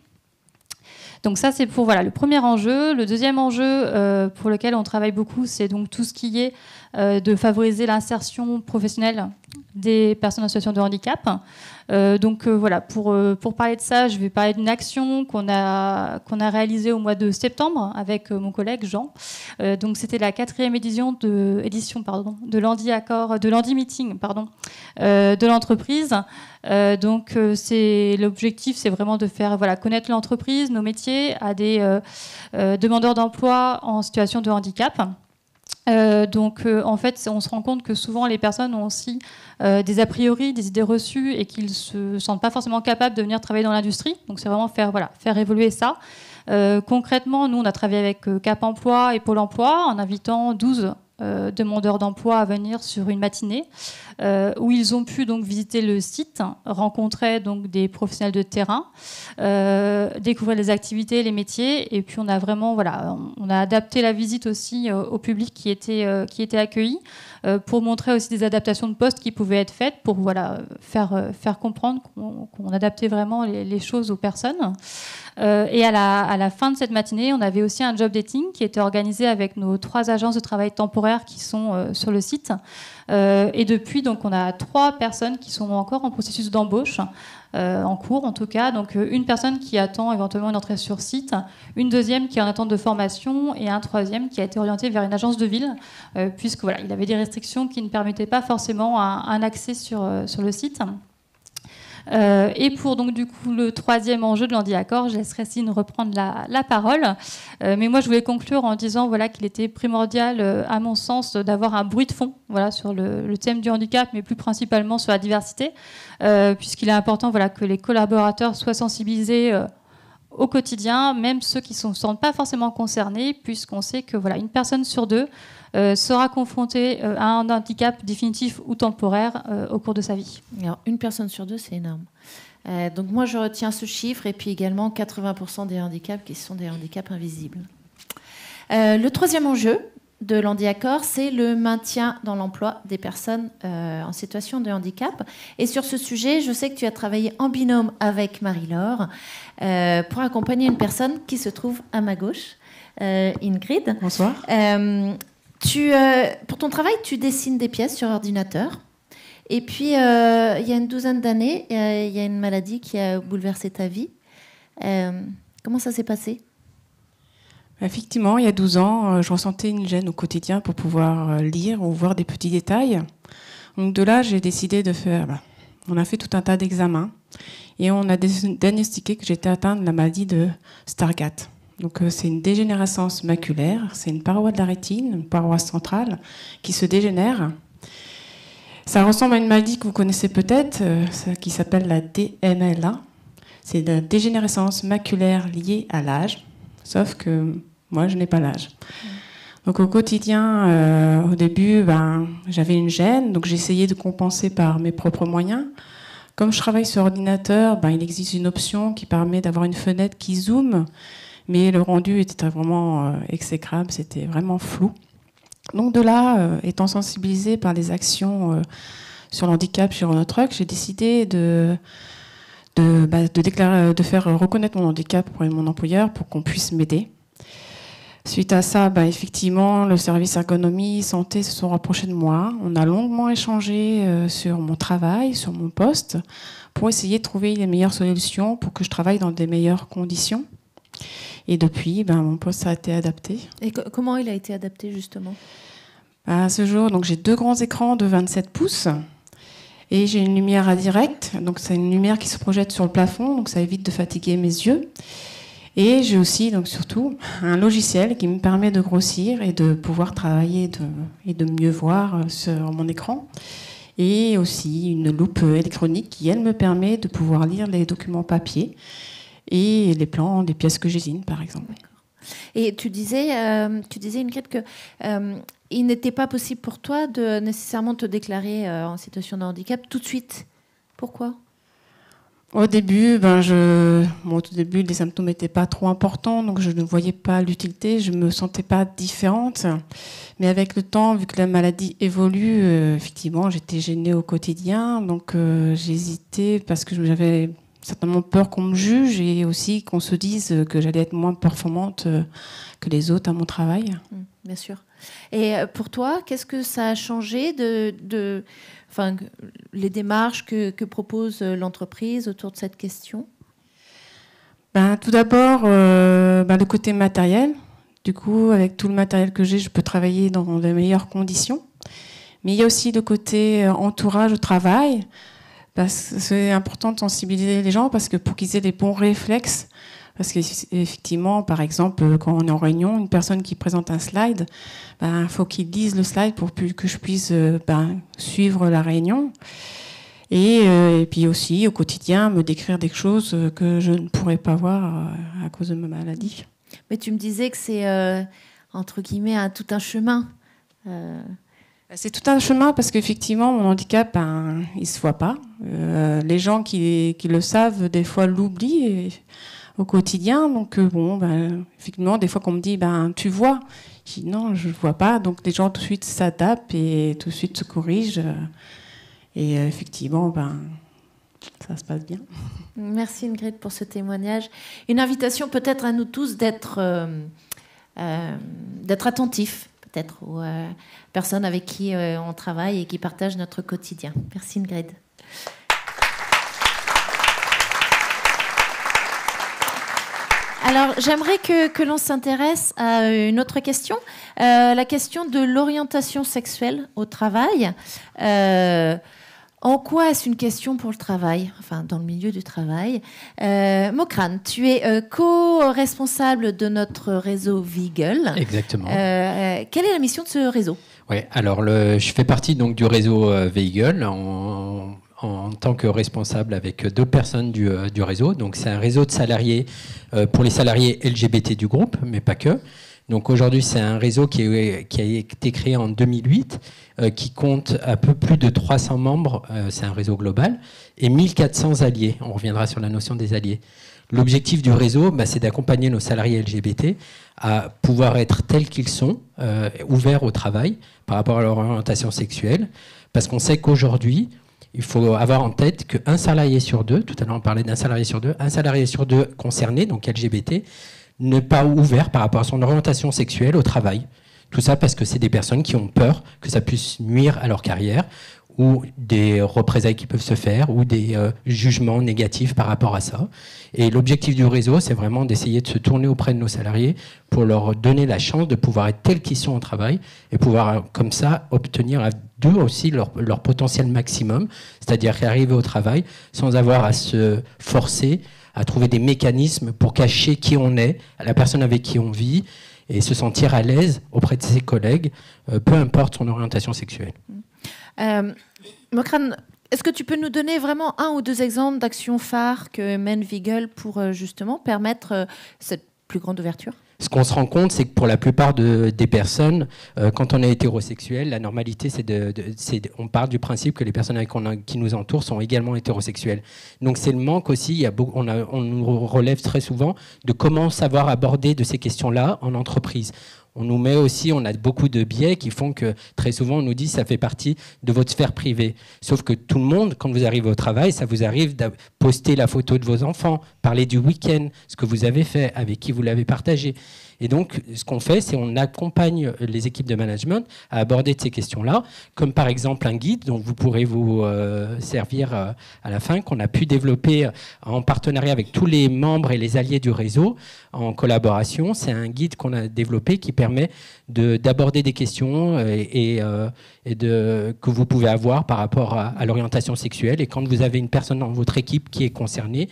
G: Donc ça, c'est pour le premier enjeu. Le deuxième enjeu pour lequel on travaille beaucoup, c'est donc tout ce qui est de favoriser l'insertion professionnelle des personnes en situation de handicap. Pour parler de ça, je vais parler d'une action qu'on a réalisée au mois de septembre avec mon collègue Jean. Donc c'était la 4e édition de l'Handi Accord, de l'Handi Meeting, de l'entreprise. L'objectif, c'est vraiment de faire connaître l'entreprise, nos métiers à des demandeurs d'emploi en situation de handicap. En fait, on se rend compte que souvent les personnes ont aussi des a priori, des idées reçues et qu'ils ne se sentent pas forcément capables de venir travailler dans l'industrie. Donc c'est vraiment faire évoluer ça. Concrètement, nous, on a travaillé avec Cap Emploi et Pôle Emploi en invitant 12 demandeurs d'emploi à venir sur une matinée où ils ont pu donc visiter le site, rencontrer donc des professionnels de terrain, découvrir les activités, les métiers, et puis on a vraiment on a adapté la visite aussi au public qui était accueilli pour montrer aussi des adaptations de postes qui pouvaient être faites pour faire comprendre qu'on adaptait vraiment les choses aux personnes. Et à la fin de cette matinée, on avait aussi un job dating qui était organisé avec nos 3 agences de travail temporaire qui sont sur le site. Et depuis, donc, on a 3 personnes qui sont encore en processus d'embauche, en cours en tout cas. Donc, une personne qui attend éventuellement une entrée sur site, une deuxième qui est en attente de formation et un troisième qui a été orienté vers une agence de ville, puisque il avait des restrictions qui ne permettaient pas forcément un accès sur le site. Et pour donc du coup le 3e enjeu de l'Handiaccord, je laisserai Céline reprendre la parole. Mais moi je voulais conclure en disant qu'il était primordial, à mon sens, d'avoir un bruit de fond sur le thème du handicap, mais plus principalement sur la diversité, puisqu'il est important que les collaborateurs soient sensibilisés au quotidien, même ceux qui ne se sentent pas forcément concernés, puisqu'on sait que une personne sur 2 sera confrontée à un handicap définitif ou temporaire au cours de sa vie.
A: Alors, une personne sur 2, c'est énorme. Donc moi, je retiens ce chiffre, et puis également 80% des handicaps qui sont des handicaps invisibles. Le 3e enjeu de l'Handiaccord, c'est le maintien dans l'emploi des personnes en situation de handicap. Et sur ce sujet, je sais que tu as travaillé en binôme avec Marie-Laure pour accompagner une personne qui se trouve à ma gauche, Ingrid.
H: Bonsoir.
A: Pour ton travail, tu dessines des pièces sur ordinateur. Et puis, il y a une douzaine d'années, il y a une maladie qui a bouleversé ta vie. Comment ça s'est passé ?
H: Effectivement, il y a 12 ans, je ressentais une gêne au quotidien pour pouvoir lire ou voir des petits détails. Donc de là, j'ai décidé de faire... on a fait tout un tas d'examens et on a diagnostiqué que j'étais atteinte de la maladie de Stargardt. Donc c'est une dégénérescence maculaire, c'est une paroi de la rétine, une paroi centrale qui se dégénère. Ça ressemble à une maladie que vous connaissez peut-être, qui s'appelle la DMLA. C'est la dégénérescence maculaire liée à l'âge, sauf que moi je n'ai pas l'âge. Donc au quotidien, au début, j'avais une gêne, donc j'essayais de compenser par mes propres moyens. Comme je travaille sur ordinateur, il existe une option qui permet d'avoir une fenêtre qui zoome, mais le rendu était vraiment exécrable, c'était vraiment flou. Donc de là, étant sensibilisée par les actions sur le handicap sur Eurotruck, j'ai décidé de faire reconnaître mon handicap pour mon employeur pour qu'on puisse m'aider. Suite à ça, effectivement, le service ergonomie santé se sont rapprochés de moi. On a longuement échangé sur mon travail, sur mon poste, pour essayer de trouver les meilleures solutions pour que je travaille dans des meilleures conditions. Et depuis, mon poste a été adapté.
A: Et comment il a été adapté, justement ?
H: À ce jour, donc, j'ai 2 grands écrans de 27 pouces et j'ai une lumière à direct. Donc, c'est une lumière qui se projette sur le plafond, donc ça évite de fatiguer mes yeux. Et j'ai aussi, donc surtout, un logiciel qui me permet de grossir et de pouvoir travailler et de mieux voir sur mon écran. Et aussi une loupe électronique qui, elle, me permet de pouvoir lire les documents papier et les plans des pièces que je dessine, par exemple.
A: D'accord. Et tu disais Ingrid, que il n'était pas possible pour toi de nécessairement te déclarer en situation de handicap tout de suite. Pourquoi ?
H: Au début, au tout début, les symptômes n'étaient pas trop importants, donc je ne voyais pas l'utilité, je me sentais pas différente. Mais avec le temps, vu que la maladie évolue, effectivement, j'étais gênée au quotidien, donc j'hésitais parce que j'avais certainement peur qu'on me juge et aussi qu'on se dise que j'allais être moins performante que les autres à mon travail.
A: Bien sûr. Et pour toi, qu'est-ce que ça a changé les démarches que propose l'entreprise autour de cette question ?
H: Tout d'abord, le côté matériel. Du coup, avec tout le matériel que j'ai, je peux travailler dans de meilleures conditions. Mais il y a aussi le côté entourage au travail. Parce que c'est important de sensibiliser les gens parce que pour qu'ils aient les bons réflexes. Parce qu'effectivement, par exemple, quand on est en réunion, une personne qui présente un slide, faut qu'il lise le slide pour que je puisse suivre la réunion. Et puis aussi, au quotidien, me décrire des choses que je ne pourrais pas voir à cause de ma maladie.
A: Mais tu me disais que c'est, entre guillemets, tout un chemin
H: C'est tout un chemin parce qu'effectivement, mon handicap, il ne se voit pas. Les gens qui le savent, des fois, l'oublient au quotidien. Donc, effectivement, des fois qu'on me dit, tu vois. Je dis non, je ne vois pas. Donc, les gens tout de suite s'adaptent et tout de suite se corrigent. Et effectivement, ça se passe bien.
A: Merci Ingrid pour ce témoignage. Une invitation peut-être à nous tous d'être attentifs, peut-être aux personnes avec qui on travaille et qui partagent notre quotidien. Merci Ingrid. Alors, j'aimerais que l'on s'intéresse à une autre question, la question de l'orientation sexuelle au travail. En quoi est-ce une question pour le travail, enfin dans le milieu du travail? Mokrane, tu es co-responsable de notre réseau Veagle.
I: Exactement.
A: Quelle est la mission de ce réseau?
I: Oui, alors je fais partie donc du réseau Veagle en tant que responsable avec d'autres personnes du réseau. Donc c'est un réseau de salariés pour les salariés LGBT du groupe, mais pas que. Donc aujourd'hui, c'est un réseau qui a été créé en 2008, qui compte un peu plus de 300 membres, c'est un réseau global, et 1400 alliés. On reviendra sur la notion des alliés. L'objectif du réseau, c'est d'accompagner nos salariés LGBT à pouvoir être tels qu'ils sont, ouverts au travail par rapport à leur orientation sexuelle, parce qu'on sait qu'aujourd'hui, il faut avoir en tête qu'un salarié sur deux, tout à l'heure on parlait d'un salarié sur deux, un salarié sur deux concerné, donc LGBT, n'est pas ouvert par rapport à son orientation sexuelle au travail. Tout ça parce que c'est des personnes qui ont peur que ça puisse nuire à leur carrière ou des représailles qui peuvent se faire ou des jugements négatifs par rapport à ça. Et l'objectif du réseau, c'est vraiment d'essayer de se tourner auprès de nos salariés pour leur donner la chance de pouvoir être tels qu'ils sont au travail et pouvoir comme ça obtenir d'eux aussi leur potentiel maximum, c'est-à-dire arriver au travail sans avoir à se forcer à trouver des mécanismes pour cacher qui on est, à la personne avec qui on vit, et se sentir à l'aise auprès de ses collègues, peu importe son orientation sexuelle.
A: Mokrane, est-ce que tu peux nous donner vraiment un ou deux exemples d'actions phares que mène Veagle pour justement permettre cette plus grande ouverture?
I: Ce qu'on se rend compte, c'est que pour la plupart des personnes, quand on est hétérosexuel, la normalité, on part du principe que les personnes qui nous entourent sont également hétérosexuelles. Donc c'est le manque aussi, on nous relève très souvent de comment savoir aborder de ces questions-là en entreprise. On nous met aussi, on a beaucoup de biais qui font que très souvent on nous dit ça fait partie de votre sphère privée. Sauf que tout le monde, quand vous arrivez au travail, ça vous arrive de poster la photo de vos enfants, parler du week-end, ce que vous avez fait, avec qui vous l'avez partagé. Et donc, ce qu'on fait, c'est on accompagne les équipes de management à aborder de ces questions-là, comme par exemple un guide dont vous pourrez vous servir à la fin, qu'on a pu développer en partenariat avec tous les membres et les alliés du réseau, en collaboration. C'est un guide qu'on a développé qui permet d'aborder des questions que vous pouvez avoir par rapport à l'orientation sexuelle. Et quand vous avez une personne dans votre équipe qui est concernée,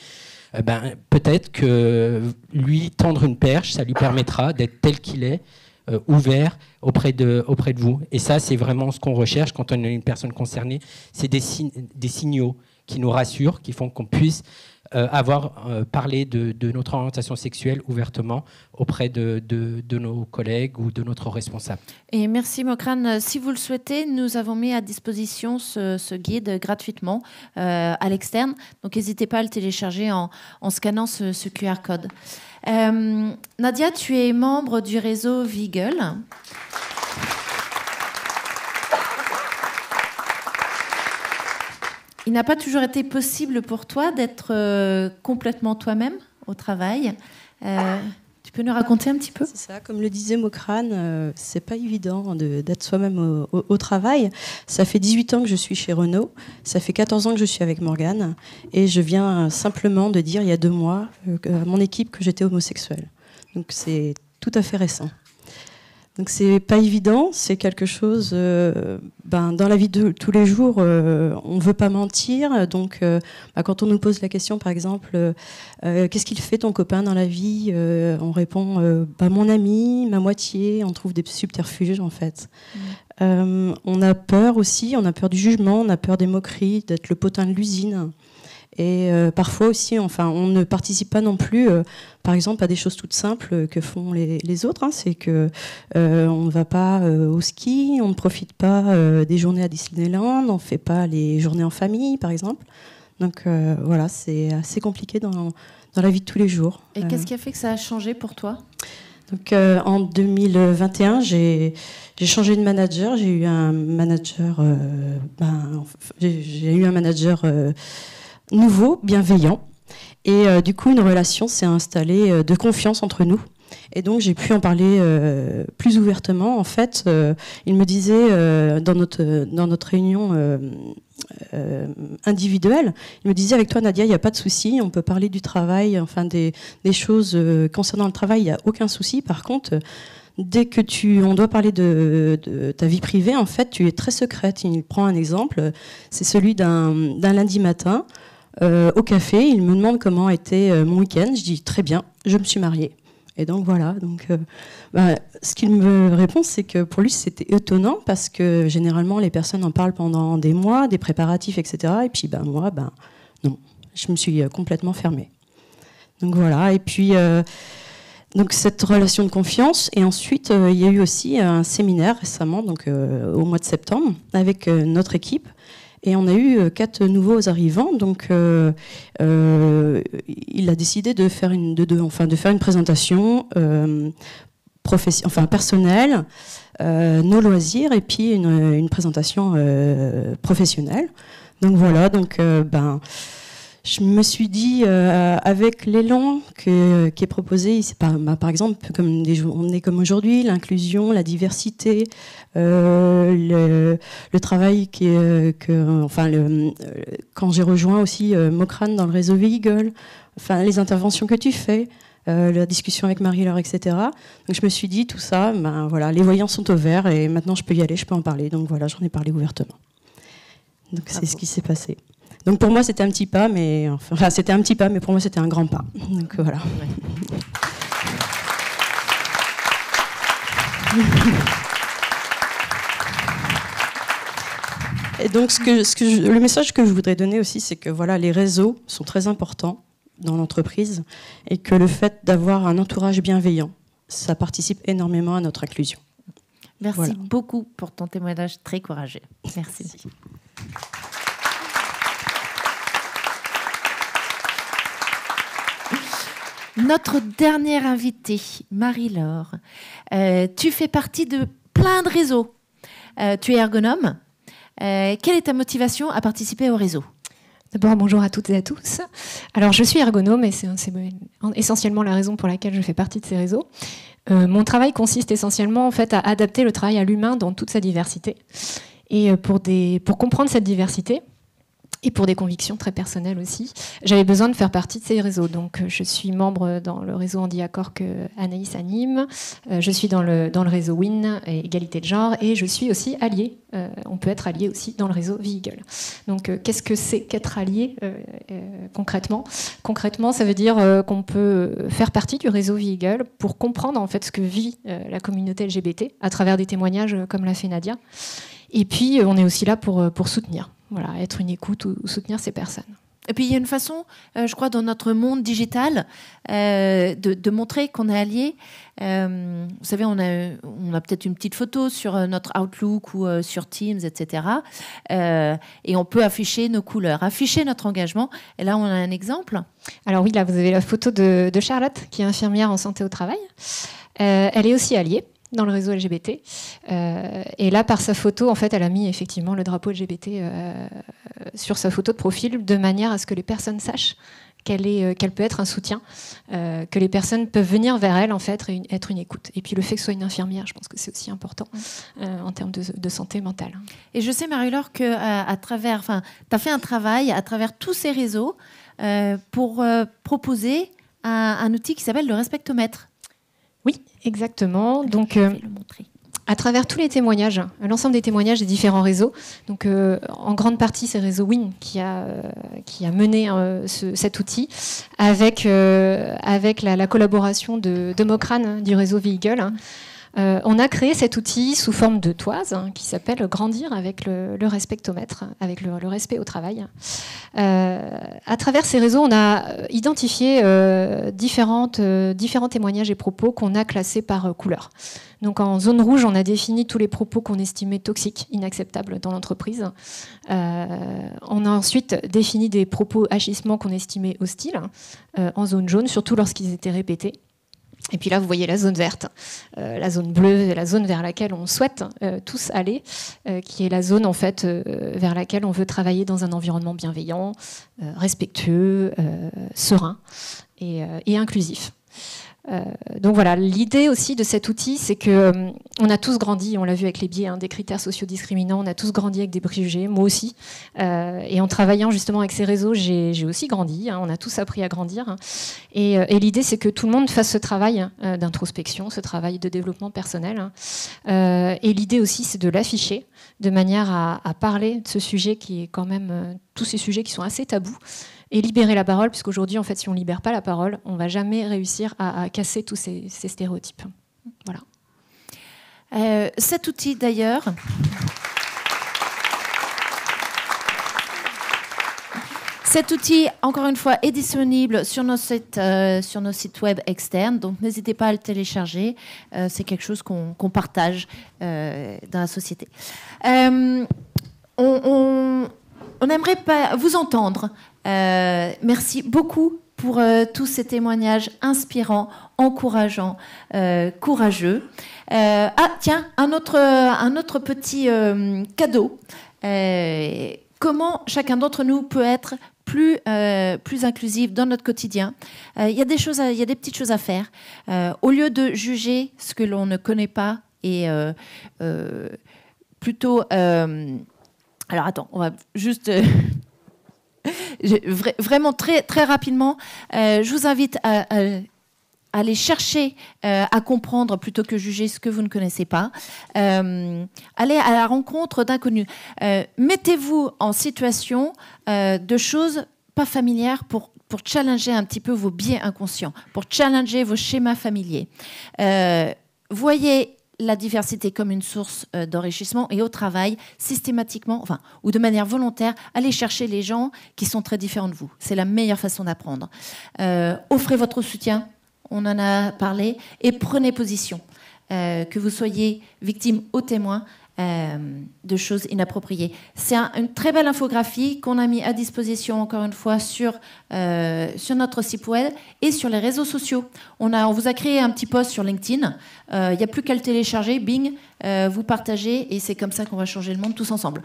I: peut-être que lui tendre une perche, ça lui permettra d'être tel qu'il est, ouvert auprès de vous. Et ça, c'est vraiment ce qu'on recherche quand on a une personne concernée. C'est des signaux qui nous rassurent, qui font qu'on puisse parler de notre orientation sexuelle ouvertement auprès de nos collègues ou de notre responsable.
A: Et merci Mokrane. Si vous le souhaitez, nous avons mis à disposition ce guide gratuitement à l'externe. Donc n'hésitez pas à le télécharger en scannant ce QR code. Nadia, tu es membre du réseau Veagle. Il n'a pas toujours été possible pour toi d'être complètement toi-même au travail. Tu peux nous raconter un petit peu?
J: C'est ça, comme le disait Mokrane, c'est pas évident d'être soi-même au travail. Ça fait 18 ans que je suis chez Renault, ça fait 14 ans que je suis avec Morgane, et je viens simplement de dire il y a 2 mois à mon équipe que j'étais homosexuelle. Donc c'est tout à fait récent. Donc c'est pas évident, c'est quelque chose. Dans la vie de tous les jours, on veut pas mentir. Donc, quand on nous pose la question, par exemple, qu'est-ce qu'il fait ton copain dans la vie, on répond mon ami, ma moitié. On trouve des subterfuges en fait. On a peur aussi, on a peur du jugement, on a peur des moqueries, d'être le potin de l'usine. Et parfois aussi, enfin, on ne participe pas non plus, par exemple, à des choses toutes simples que font les autres. Hein. C'est que on ne va pas au ski, on ne profite pas des journées à Disneyland, on ne fait pas les journées en famille, par exemple. Donc voilà, c'est assez compliqué dans la vie de tous les jours.
A: Et qu'est-ce qui a fait que ça a changé pour toi ?
J: Donc en 2021, j'ai changé de manager. J'ai eu un manager, j'ai eu un manager nouveau, bienveillant, et du coup une relation s'est installée de confiance entre nous. Et donc j'ai pu en parler plus ouvertement. En fait, il me disait dans notre réunion individuelle, il me disait, avec toi Nadia, il n'y a pas de souci, on peut parler du travail, enfin des choses concernant le travail, il n'y a aucun souci. Par contre, dès que on doit parler de ta vie privée, en fait, tu es très secrète. Il prend un exemple, c'est celui d'un lundi matin au café. Il me demande comment était mon week-end. Je dis très bien, je me suis mariée. Et donc voilà. Donc, ce qu'il me répond, c'est que pour lui, c'était étonnant parce que généralement, les personnes en parlent pendant des mois, des préparatifs, etc. Et puis moi, non, je me suis complètement fermée. Donc voilà. Et puis donc cette relation de confiance. Et ensuite, il y a eu aussi un séminaire récemment, donc au mois de septembre, avec notre équipe. Et on a eu 4 nouveaux arrivants, donc il a décidé de faire une présentation personnelle, nos loisirs, et puis une présentation professionnelle. Donc voilà, je me suis dit, avec l'élan qui est proposé, par exemple, comme des journées comme aujourd'hui, l'inclusion, la diversité, le travail quand j'ai rejoint aussi Mokrane dans le réseau Vehicle, enfin les interventions que tu fais, la discussion avec Marie-Laure, etc. Donc je me suis dit, tout ça, voilà, les voyants sont au vert et maintenant je peux y aller, je peux en parler. Donc voilà, j'en ai parlé ouvertement. Donc c'est ce qui s'est passé. Donc pour moi c'était un petit pas, mais pour moi c'était un grand pas. Donc voilà. Et donc le message que je voudrais donner aussi, c'est que voilà, les réseaux sont très importants dans l'entreprise et que le fait d'avoir un entourage bienveillant, ça participe énormément à notre inclusion.
A: Merci beaucoup pour ton témoignage très courageux. Merci. Notre dernière invitée, Marie-Laure, tu fais partie de plein de réseaux. Tu es ergonome. Quelle est ta motivation à participer au réseau ?
K: D'abord, bonjour à toutes et à tous. Alors, je suis ergonome et c'est essentiellement la raison pour laquelle je fais partie de ces réseaux. Mon travail consiste essentiellement en fait, à adapter le travail à l'humain dans toute sa diversité. Et pour comprendre cette diversité, et pour des convictions très personnelles aussi, j'avais besoin de faire partie de ces réseaux. Donc, je suis membre dans le réseau Handiaccord que Anaïs anime. Je suis dans le réseau WIN, et égalité de genre, et je suis aussi alliée. On peut être allié aussi dans le réseau Vehicle. Donc, qu'est-ce que c'est qu'être allié concrètement ? Concrètement, ça veut dire qu'on peut faire partie du réseau Vehicle pour comprendre en fait ce que vit la communauté LGBT à travers des témoignages comme l'a fait Nadia. Et puis, on est aussi là pour soutenir. Voilà, être une écoute ou soutenir ces personnes.
A: Et puis il y a une façon, je crois, dans notre monde digital, de montrer qu'on est allié. Vous savez, on a peut-être une petite photo sur notre Outlook ou sur Teams, etc. Et on peut afficher nos couleurs, afficher notre engagement. Et là, on a un exemple.
K: Alors oui, là, vous avez la photo de Charlotte, qui est infirmière en santé au travail. Elle est aussi alliée dans le réseau LGBT. Et là, par sa photo, en fait, elle a mis effectivement le drapeau LGBT sur sa photo de profil, de manière à ce que les personnes sachent qu'elle peut être un soutien, que les personnes peuvent venir vers elle, en fait, et être une écoute. Et puis le fait que ce soit une infirmière, je pense que c'est aussi important en termes de santé mentale.
A: Et je sais, Marie-Laure, que tu as fait un travail à travers tous ces réseaux pour proposer un outil qui s'appelle le respectomètre.
K: Oui, exactement. Donc, à travers tous les témoignages, l'ensemble des témoignages des différents réseaux, donc en grande partie c'est Réseau WIN qui a mené cet outil avec la collaboration de Mokrane du réseau Vehicle. On a créé cet outil sous forme de toise qui s'appelle Grandir avec le respectomètre, avec le respect au travail. À travers ces réseaux, on a identifié différents témoignages et propos qu'on a classés par couleur. Donc en zone rouge, on a défini tous les propos qu'on estimait toxiques, inacceptables dans l'entreprise. On a ensuite défini des propos agissements qu'on estimait hostiles en zone jaune, surtout lorsqu'ils étaient répétés. Et puis là, vous voyez la zone verte, la zone bleue, la zone vers laquelle on souhaite tous aller, qui est la zone en fait vers laquelle on veut travailler dans un environnement bienveillant, respectueux, serein et inclusif. Donc voilà, l'idée aussi de cet outil, c'est que on a tous grandi, on l'a vu avec les biais des critères sociodiscriminants, on a tous grandi avec des préjugés, moi aussi. Et en travaillant justement avec ces réseaux, j'ai aussi grandi, on a tous appris à grandir. Et l'idée, c'est que tout le monde fasse ce travail d'introspection, ce travail de développement personnel. Et l'idée aussi, c'est de l'afficher de manière à parler de ce sujet qui est quand même, tous ces sujets qui sont assez tabous. Et libérer la parole, puisqu'aujourd'hui, en fait, si on ne libère pas la parole, on ne va jamais réussir à casser tous ces stéréotypes. Voilà.
A: Cet outil, d'ailleurs... Cet outil, encore une fois, est disponible sur nos sites web externes, donc n'hésitez pas à le télécharger. C'est quelque chose qu'on partage dans la société. On aimerait vous entendre. Merci beaucoup pour tous ces témoignages inspirants, encourageants, courageux. Tiens, un autre petit cadeau. Comment chacun d'entre nous peut être plus inclusif dans notre quotidien. Il y a des petites choses à faire. Au lieu de juger ce que l'on ne connaît pas et plutôt... alors attends, on va juste... vraiment très, très rapidement, je vous invite à aller chercher à comprendre plutôt que juger ce que vous ne connaissez pas. Allez à la rencontre d'inconnus. Mettez-vous en situation de choses pas familières pour challenger un petit peu vos biais inconscients, pour challenger vos schémas familiers. Voyez la diversité comme une source d'enrichissement et au travail, systématiquement, ou de manière volontaire, allez chercher les gens qui sont très différents de vous. C'est la meilleure façon d'apprendre. Offrez votre soutien, on en a parlé, et prenez position. Que vous soyez victime ou témoin de choses inappropriées. C'est une très belle infographie qu'on a mis à disposition, encore une fois, sur notre site web et sur les réseaux sociaux. On vous a créé un petit post sur LinkedIn. Il n'y a plus qu'à le télécharger, bing, vous partagez, et c'est comme ça qu'on va changer le monde tous ensemble.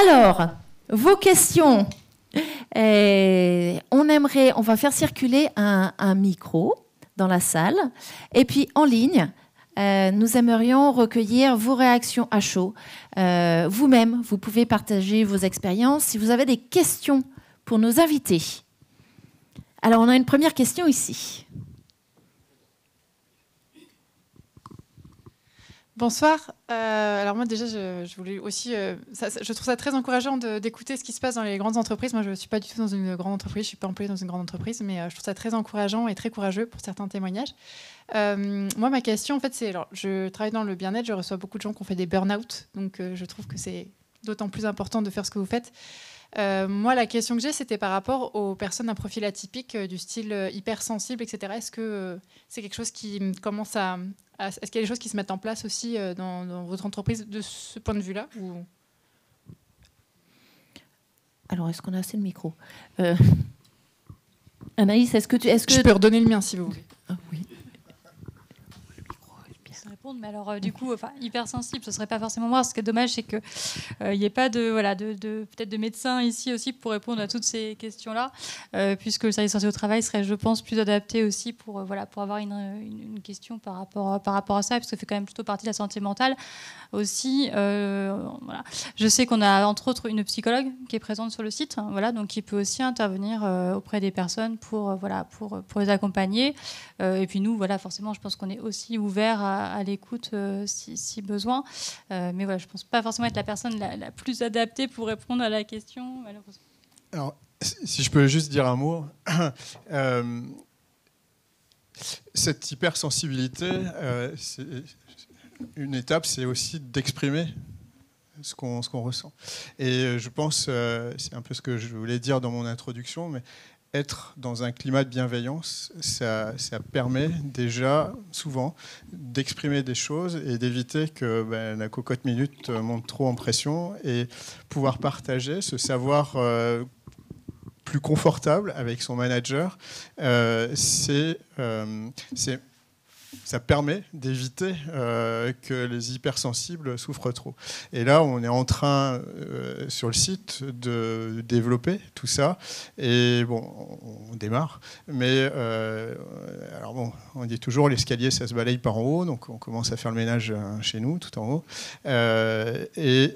A: Alors, vos questions. On va faire circuler un micro dans la salle, et puis en ligne, nous aimerions recueillir vos réactions à chaud. Vous-même, vous pouvez partager vos expériences. Si vous avez des questions pour nos invités. Alors, on a une première question ici.
L: Bonsoir. Alors moi déjà, je voulais aussi, je trouve ça très encourageant d'écouter ce qui se passe dans les grandes entreprises. Moi, je ne suis pas du tout dans une grande entreprise, je ne suis pas employée dans une grande entreprise, mais je trouve ça très encourageant et très courageux pour certains témoignages. Moi, ma question, en fait, c'est, alors, je travaille dans le bien-être, je reçois beaucoup de gens qui ont fait des burn-out, donc je trouve que c'est d'autant plus important de faire ce que vous faites. Moi, la question que j'ai, c'était par rapport aux personnes à profil atypique, du style hypersensible, etc. Est-ce que c'est quelque chose qui commence est-ce qu'il y a des choses qui se mettent en place aussi dans votre entreprise de ce point de vue-là ou...
A: Alors, est-ce qu'on a assez de micro Anaïs, est-ce que
L: Je peux redonner le mien si vous voulez.
A: Oui.
G: Répondre, mais alors du coup, hypersensible, ce serait pas forcément moi. Ce qui est dommage, c'est que il n'y ait pas peut-être de médecins ici aussi pour répondre à toutes ces questions-là, puisque le service santé au travail serait, je pense, plus adapté aussi pour avoir une question par rapport à ça, puisque ça fait quand même plutôt partie de la santé mentale aussi. Voilà. Je sais qu'on a entre autres une psychologue qui est présente sur le site, donc qui peut aussi intervenir auprès des personnes pour les accompagner. Et puis nous, forcément, je pense qu'on est aussi ouvert à l'écoute si besoin. Mais voilà, je ne pense pas forcément être la personne la plus adaptée pour répondre à la question, malheureusement.
B: Alors, si je peux juste dire un mot, cette hypersensibilité, une étape, c'est aussi d'exprimer ce qu'on ressent. Et je pense, c'est un peu ce que je voulais dire dans mon introduction, mais être dans un climat de bienveillance, ça permet déjà souvent d'exprimer des choses et d'éviter que la cocotte minute monte trop en pression, et pouvoir partager, se savoir plus confortable avec son manager, ça permet d'éviter que les hypersensibles souffrent trop. Et là, on est en train, sur le site, de développer tout ça. Et bon, on démarre. Mais, alors bon, on dit toujours, l'escalier, ça se balaye par en haut. Donc, on commence à faire le ménage chez nous, tout en haut. Et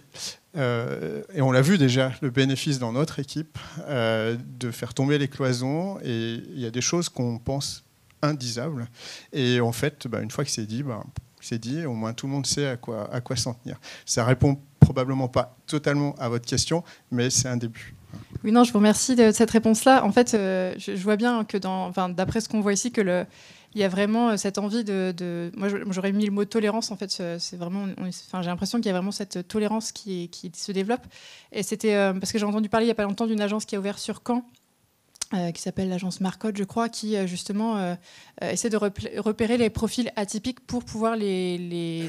B: on l'a vu déjà, le bénéfice dans notre équipe, de faire tomber les cloisons. Et il y a des choses qu'on pense indisable, et en fait une fois que c'est dit, au moins tout le monde sait à quoi s'en tenir. Ça répond probablement pas totalement à votre question, mais c'est un début.
L: Oui, non, je vous remercie de cette réponse-là. En fait, je vois bien que d'après ce qu'on voit ici, il y a vraiment cette envie moi, j'aurais mis le mot tolérance. En fait, c'est vraiment, j'ai l'impression qu'il y a vraiment cette tolérance qui se développe. Et c'était parce que j'ai entendu parler il y a pas longtemps d'une agence qui a ouvert sur Caen, qui s'appelle l'agence Marcotte, je crois, qui justement essaie de repérer les profils atypiques pour pouvoir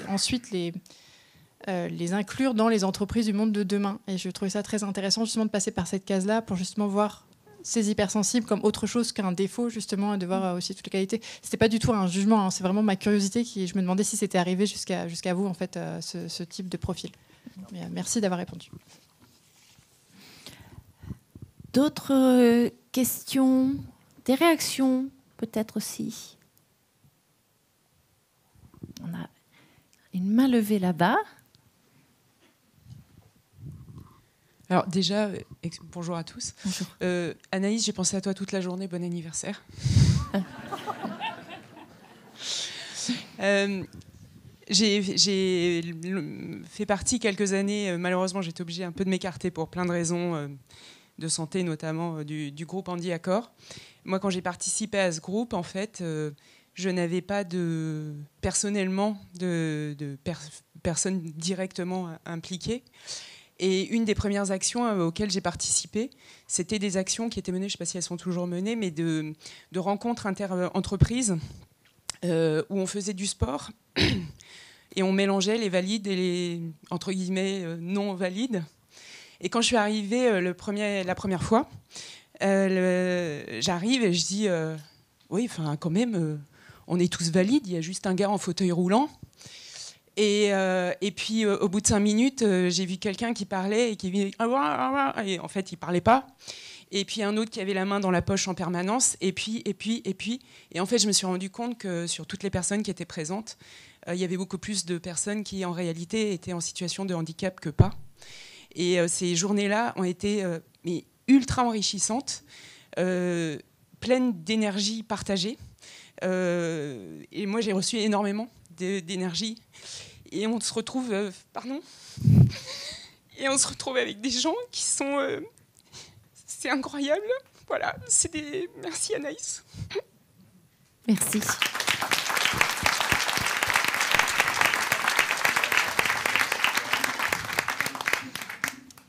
L: ensuite les inclure dans les entreprises du monde de demain. Et je trouvais ça très intéressant justement de passer par cette case-là pour justement voir ces hypersensibles comme autre chose qu'un défaut, justement, et de voir aussi toutes les qualités. C'était pas du tout un jugement, hein, c'est vraiment ma curiosité je me demandais si c'était arrivé jusqu'à vous, en fait, ce type de profil. Mais, merci d'avoir répondu.
A: D'autres questions, des réactions peut-être aussi. On a une main levée là-bas.
M: Alors déjà, bonjour à tous.
A: Bonjour.
M: Anaïs, j'ai pensé à toi toute la journée, bon anniversaire. J'ai fait partie quelques années, malheureusement j'étais obligée un peu de m'écarter pour plein de raisons, de santé notamment, du groupe Handi Accor. Moi, quand j'ai participé à ce groupe, en fait, je n'avais pas personnellement de personnes directement impliquées. Et une des premières actions auxquelles j'ai participé, c'était des actions qui étaient menées, je ne sais pas si elles sont toujours menées, mais de rencontres inter-entreprises où on faisait du sport et on mélangeait les valides et les, entre guillemets, non valides. Et quand je suis arrivée la première fois, j'arrive et je dis oui, enfin quand même, on est tous valides, il y a juste un gars en fauteuil roulant. Et puis au bout de 5 minutes, j'ai vu quelqu'un qui parlait et qui et en fait il parlait pas. Et puis un autre qui avait la main dans la poche en permanence. Et puis. Et en fait, je me suis rendu compte que sur toutes les personnes qui étaient présentes, il y avait beaucoup plus de personnes qui en réalité étaient en situation de handicap que pas. Et ces journées-là ont été ultra enrichissantes, pleines d'énergie partagée. Et moi, j'ai reçu énormément d'énergie. Et on se retrouve... Et on se retrouve avec des gens qui sont... c'est incroyable. Voilà, Merci Anaïs.
A: Merci.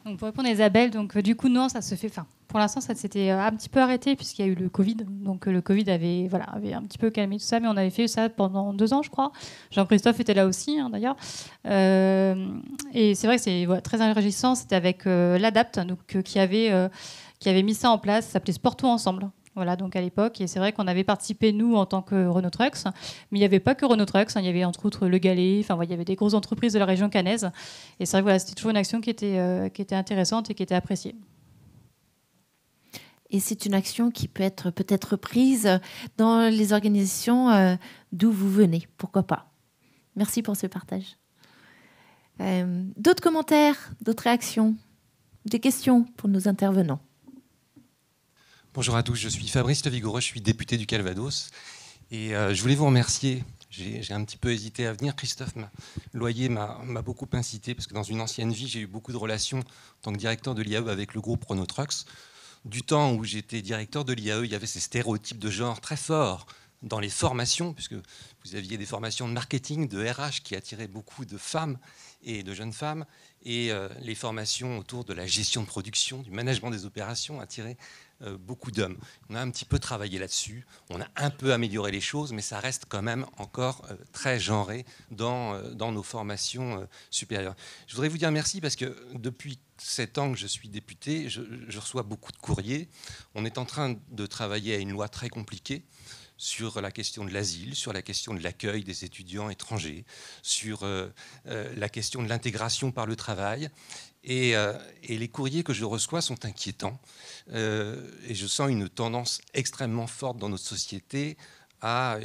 G: Donc pour répondre à Isabelle, donc du coup non, ça se fait. Enfin, pour l'instant, ça s'était un petit peu arrêté puisqu'il y a eu le Covid. Donc le Covid avait un petit peu calmé tout ça, mais on avait fait ça pendant 2 ans, je crois. Jean-Christophe était là aussi, hein, d'ailleurs. Et c'est vrai que c'est très enrichissant. C'était avec l'Adapt, donc qui avait mis ça en place. Ça s'appelait Sport Tout Ensemble. Voilà, donc à l'époque, et c'est vrai qu'on avait participé, nous, en tant que Renault Trucks, mais il n'y avait pas que Renault Trucks, hein, il y avait entre autres Le Galet, enfin, il y avait des grosses entreprises de la région caennaise, et c'est vrai que voilà, c'était toujours une action qui était intéressante et qui était appréciée.
A: Et c'est une action qui peut être peut-être prise dans les organisations d'où vous venez, pourquoi pas. Merci pour ce partage. D'autres commentaires, d'autres réactions, des questions pour nos intervenants?
N: Bonjour à tous, je suis Fabrice Le Vigoureux, je suis député du Calvados et je voulais vous remercier. J'ai un petit peu hésité à venir. Christophe Loyer m'a beaucoup incité parce que dans une ancienne vie, j'ai eu beaucoup de relations en tant que directeur de l'IAE avec le groupe Renault Trucks. Du temps où j'étais directeur de l'IAE, il y avait ces stéréotypes de genre très forts dans les formations, puisque vous aviez des formations de marketing, de RH qui attiraient beaucoup de femmes et de jeunes femmes, et les formations autour de la gestion de production, du management des opérations attiraient beaucoup d'hommes. On a un petit peu travaillé là-dessus, on a un peu amélioré les choses, mais ça reste quand même encore très genré dans nos formations supérieures. Je voudrais vous dire merci parce que depuis 7 ans que je suis député, je reçois beaucoup de courriers. On est en train de travailler à une loi très compliquée sur la question de l'asile, sur la question de l'accueil des étudiants étrangers, sur la question de l'intégration par le travail. Et les courriers que je reçois sont inquiétants. Et je sens une tendance extrêmement forte dans notre société à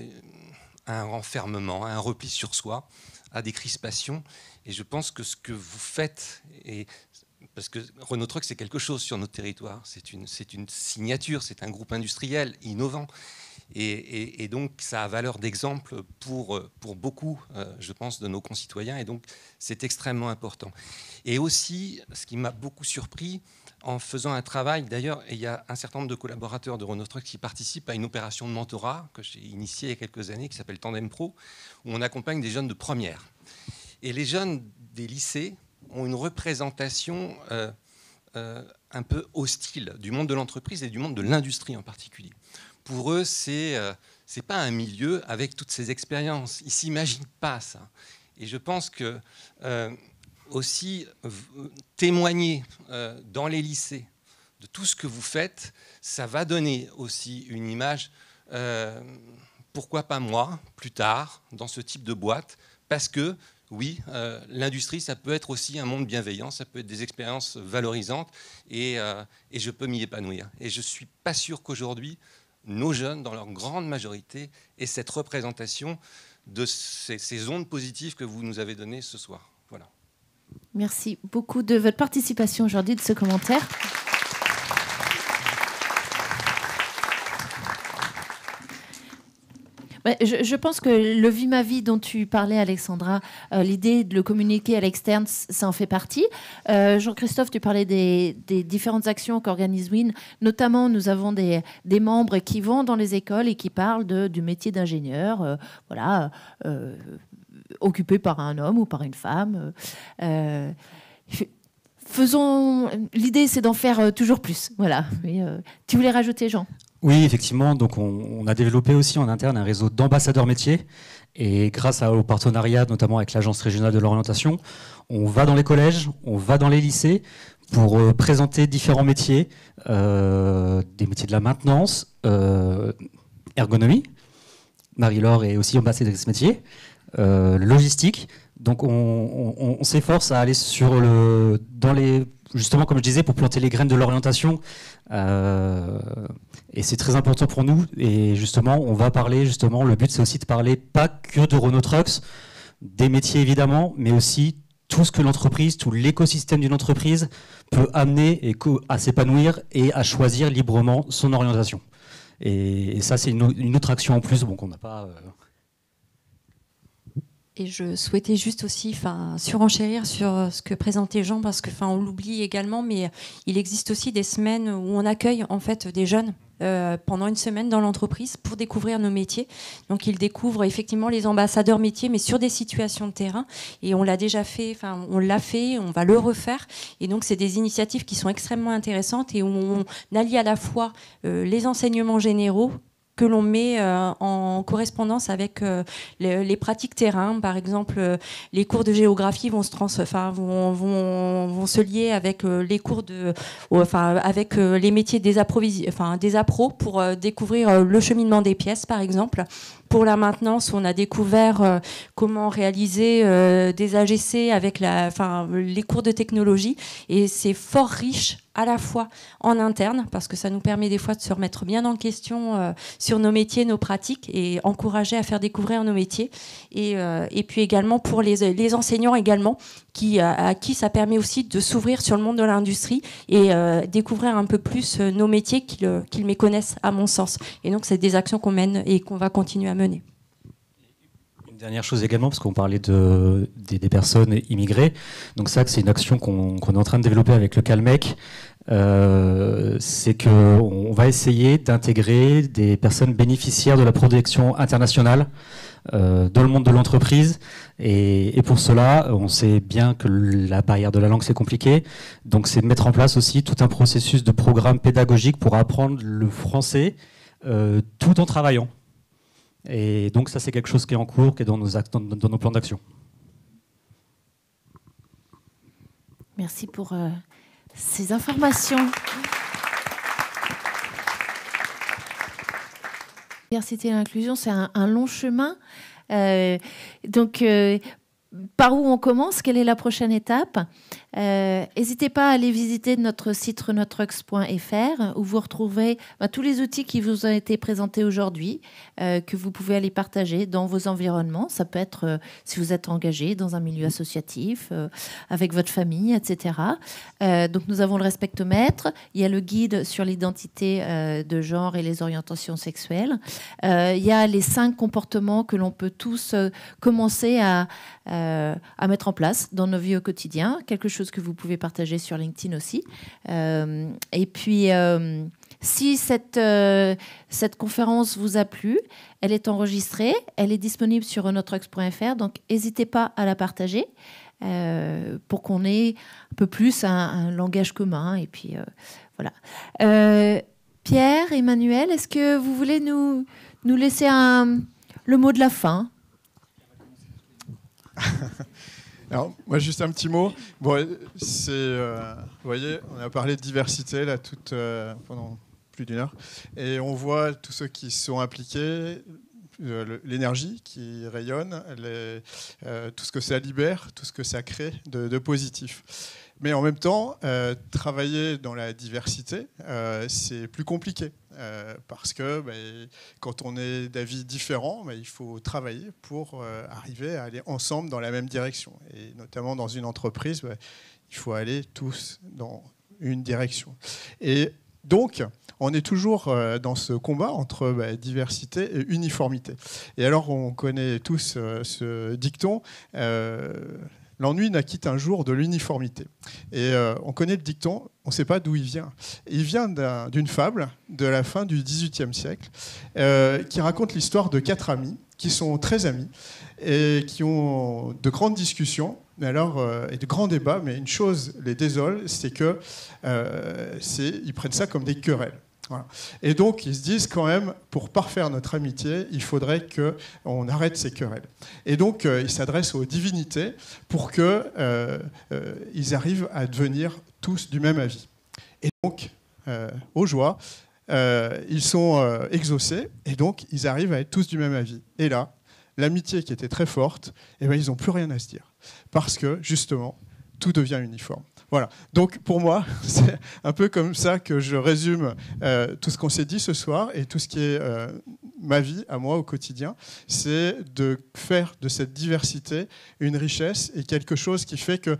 N: un renfermement, à un repli sur soi, à des crispations. Et je pense que ce que vous faites, parce que Renault Trucks, c'est quelque chose sur notre territoire, c'est une signature, c'est un groupe industriel innovant. Et donc, ça a valeur d'exemple pour beaucoup, je pense, de nos concitoyens. Et donc, c'est extrêmement important. Et aussi, ce qui m'a beaucoup surpris, en faisant un travail, d'ailleurs, il y a un certain nombre de collaborateurs de Renault Trucks qui participent à une opération de mentorat que j'ai initiée il y a quelques années, qui s'appelle Tandem Pro, où on accompagne des jeunes de première. Et les jeunes des lycées ont une représentation un peu hostile du monde de l'entreprise et du monde de l'industrie en particulier. Pour eux, c'est pas un milieu avec toutes ces expériences. Ils ne s'imaginent pas ça. Et je pense que aussi témoigner dans les lycées de tout ce que vous faites, ça va donner aussi une image, pourquoi pas moi, plus tard, dans ce type de boîte, parce que oui, l'industrie, ça peut être aussi un monde bienveillant, ça peut être des expériences valorisantes, et je peux m'y épanouir. Et je ne suis pas sûr qu'aujourd'hui, nos jeunes, dans leur grande majorité, aient cette représentation de ces ondes positives que vous nous avez données ce soir. Voilà.
A: Merci beaucoup de votre participation aujourd'hui, de ce commentaire. Je pense que le Vie ma vie dont tu parlais, Alexandra, l'idée de le communiquer à l'externe, ça en fait partie. Jean-Christophe, tu parlais des différentes actions qu'organise WIN. Notamment, nous avons des membres qui vont dans les écoles et qui parlent du métier d'ingénieur, occupé par un homme ou par une femme. L'idée, c'est d'en faire toujours plus. Voilà. Mais, tu voulais rajouter, Jean ?
D: Oui, effectivement. Donc, on a développé aussi en interne un réseau d'ambassadeurs métiers. Et grâce au partenariat, notamment avec l'Agence régionale de l'orientation, on va dans les collèges, on va dans les lycées pour présenter différents métiers, des métiers de la maintenance, ergonomie. Marie-Laure est aussi ambassadrice métier, logistique. Donc, on s'efforce à aller justement, comme je disais, pour planter les graines de l'orientation. Et c'est très important pour nous. Et justement, on va parler, le but, c'est aussi de parler pas que de Renault Trucks, des métiers évidemment, mais aussi tout ce que l'entreprise, tout l'écosystème d'une entreprise peut amener à s'épanouir et à choisir librement son orientation. Et ça, c'est une autre action en plus, qu'on n'a pas...
E: Et je souhaitais juste aussi surenchérir sur ce que présentait Jean, parce que on l'oublie également, mais il existe aussi des semaines où on accueille en fait des jeunes pendant une semaine dans l'entreprise pour découvrir nos métiers. Donc ils découvrent effectivement les ambassadeurs métiers, mais sur des situations de terrain. Et on l'a déjà fait, on l'a fait, on va le refaire. Et donc c'est des initiatives qui sont extrêmement intéressantes et où on allie à la fois les enseignements généraux que l'on met en correspondance avec les pratiques terrain. Par exemple, les cours de géographie vont se lier avec les cours avec les métiers des appros pour découvrir le cheminement des pièces, par exemple. Pour la maintenance, on a découvert comment réaliser des AGC avec les cours de technologie, et c'est fort riche à la fois en interne, parce que ça nous permet des fois de se remettre bien en question sur nos métiers, nos pratiques, et encourager à faire découvrir nos métiers. Et puis également pour les enseignants également, à qui ça permet aussi de s'ouvrir sur le monde de l'industrie et découvrir un peu plus nos métiers qu'ils méconnaissent, à mon sens. Et donc c'est des actions qu'on mène et qu'on va continuer à mener.
D: Une dernière chose également, parce qu'on parlait des personnes immigrées. Donc ça, c'est une action qu'on est en train de développer avec le Calmec. c'est qu'on va essayer d'intégrer des personnes bénéficiaires de la protection internationale dans le monde de l'entreprise. Et pour cela, on sait bien que la barrière de la langue, c'est compliqué. Donc, c'est de mettre en place aussi tout un processus de programme pédagogique pour apprendre le français tout en travaillant. Et donc, ça, c'est quelque chose qui est en cours, qui est dans nos plans d'action.
A: Merci pour ces informations. Diversité et l'inclusion, c'est un long chemin. Par où on commence? Quelle est la prochaine étape? N'hésitez pas à aller visiter notre site renotrux.fr où vous retrouvez tous les outils qui vous ont été présentés aujourd'hui, que vous pouvez aller partager dans vos environnements. Ça peut être si vous êtes engagé dans un milieu associatif, avec votre famille, etc. Donc nous avons le respectomètre. Il y a le guide sur l'identité de genre et les orientations sexuelles. Il y a les 5 comportements que l'on peut tous commencer à mettre en place dans nos vies au quotidien, quelque chose que vous pouvez partager sur LinkedIn aussi. Et puis, si cette conférence vous a plu, elle est enregistrée, elle est disponible sur renotrux.fr, donc n'hésitez pas à la partager pour qu'on ait un peu plus un langage commun. Et puis, voilà. Pierre, Emmanuel, est-ce que vous voulez nous laisser le mot de la fin?
B: Alors, moi, juste un petit mot. Bon, vous voyez, on a parlé de diversité là, pendant plus d'1 heure. Et on voit tous ceux qui sont impliqués, l'énergie qui rayonne, tout ce que ça libère, tout ce que ça crée de positif. Mais en même temps, travailler dans la diversité, c'est plus compliqué. Parce que quand on est d'avis différents, il faut travailler pour arriver à aller ensemble dans la même direction. Et notamment dans une entreprise, il faut aller tous dans une direction. Et donc, on est toujours dans ce combat entre diversité et uniformité. Et alors, on connaît tous ce dicton. L'ennui naquit un jour de l'uniformité. Et on connaît le dicton, on ne sait pas d'où il vient. Il vient d'une fable de la fin du XVIIIe siècle qui raconte l'histoire de 4 amis qui sont très amis et qui ont de grandes discussions et de grands débats. Mais une chose les désole, c'est qu'ils prennent ça comme des querelles. Voilà. Et donc, ils se disent quand même, pour parfaire notre amitié, il faudrait qu'on arrête ces querelles. Et donc, ils s'adressent aux divinités pour qu'ils arrivent à devenir tous du même avis. Et donc, aux joies, ils sont exaucés, et donc, ils arrivent à être tous du même avis. Et là, l'amitié qui était très forte, ils n'ont plus rien à se dire. Parce que, justement, tout devient uniforme. Voilà. Donc pour moi, c'est un peu comme ça que je résume tout ce qu'on s'est dit ce soir et tout ce qui est ma vie à moi au quotidien. C'est de faire de cette diversité une richesse et quelque chose qui fait que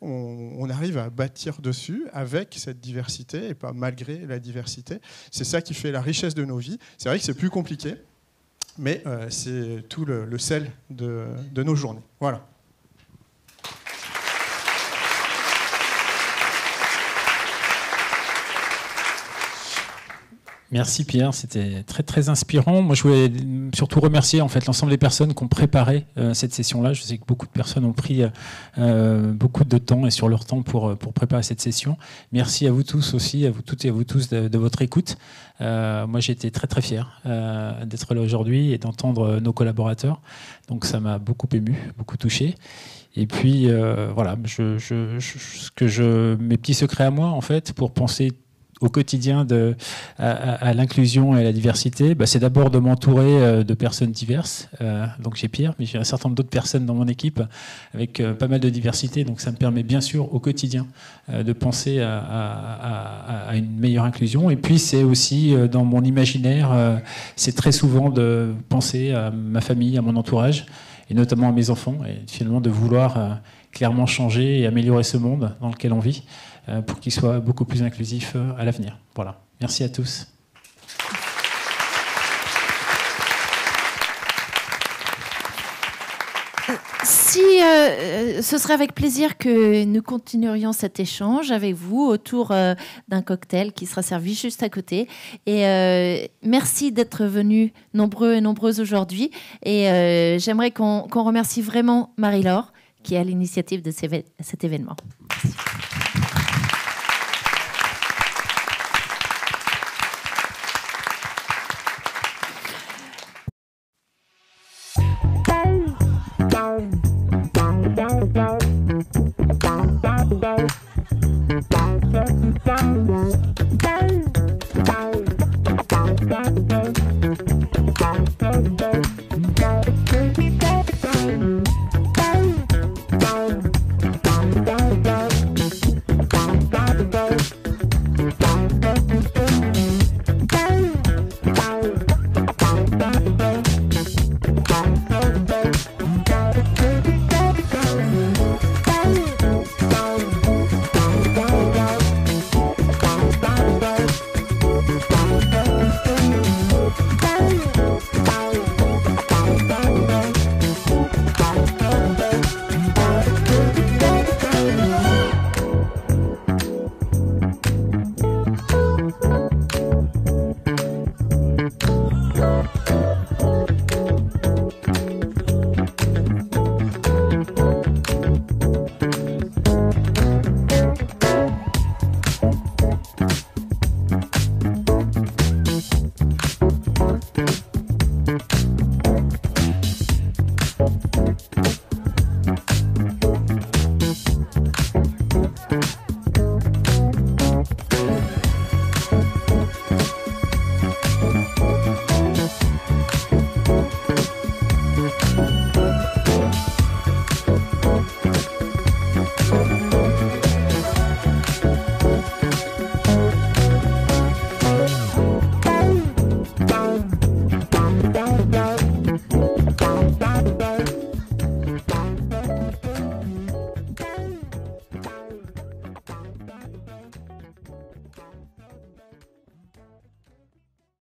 B: on arrive à bâtir dessus avec cette diversité et pas malgré la diversité. C'est ça qui fait la richesse de nos vies. C'est vrai que c'est plus compliqué, mais c'est tout le sel de nos journées. Voilà.
C: Merci Pierre, c'était très très inspirant. Moi, je voulais surtout remercier en fait l'ensemble des personnes qui ont préparé cette session-là. Je sais que beaucoup de personnes ont pris beaucoup de temps et sur leur temps pour préparer cette session. Merci à vous tous aussi, à vous toutes et à vous tous de votre écoute. Moi, j'ai été très très fier d'être là aujourd'hui et d'entendre nos collaborateurs. Donc, ça m'a beaucoup ému, beaucoup touché. Et puis voilà, mes petits secrets à moi en fait pour penser au quotidien à l'inclusion et à la diversité, c'est d'abord de m'entourer de personnes diverses. Donc j'ai Pierre, mais j'ai un certain nombre d'autres personnes dans mon équipe avec pas mal de diversité. Donc ça me permet bien sûr au quotidien de penser à une meilleure inclusion. Et puis c'est aussi dans mon imaginaire, c'est très souvent de penser à ma famille, à mon entourage, et notamment à mes enfants, et finalement de vouloir clairement changer et améliorer ce monde dans lequel on vit, pour qu'il soit beaucoup plus inclusif à l'avenir. Voilà. Merci à tous.
A: Ce serait avec plaisir que nous continuerions cet échange avec vous autour d'un cocktail qui sera servi juste à côté. Et merci d'être venus nombreux et nombreuses aujourd'hui. Et j'aimerais qu'on remercie vraiment Marie-Laure qui est à l'initiative de cet événement. Merci.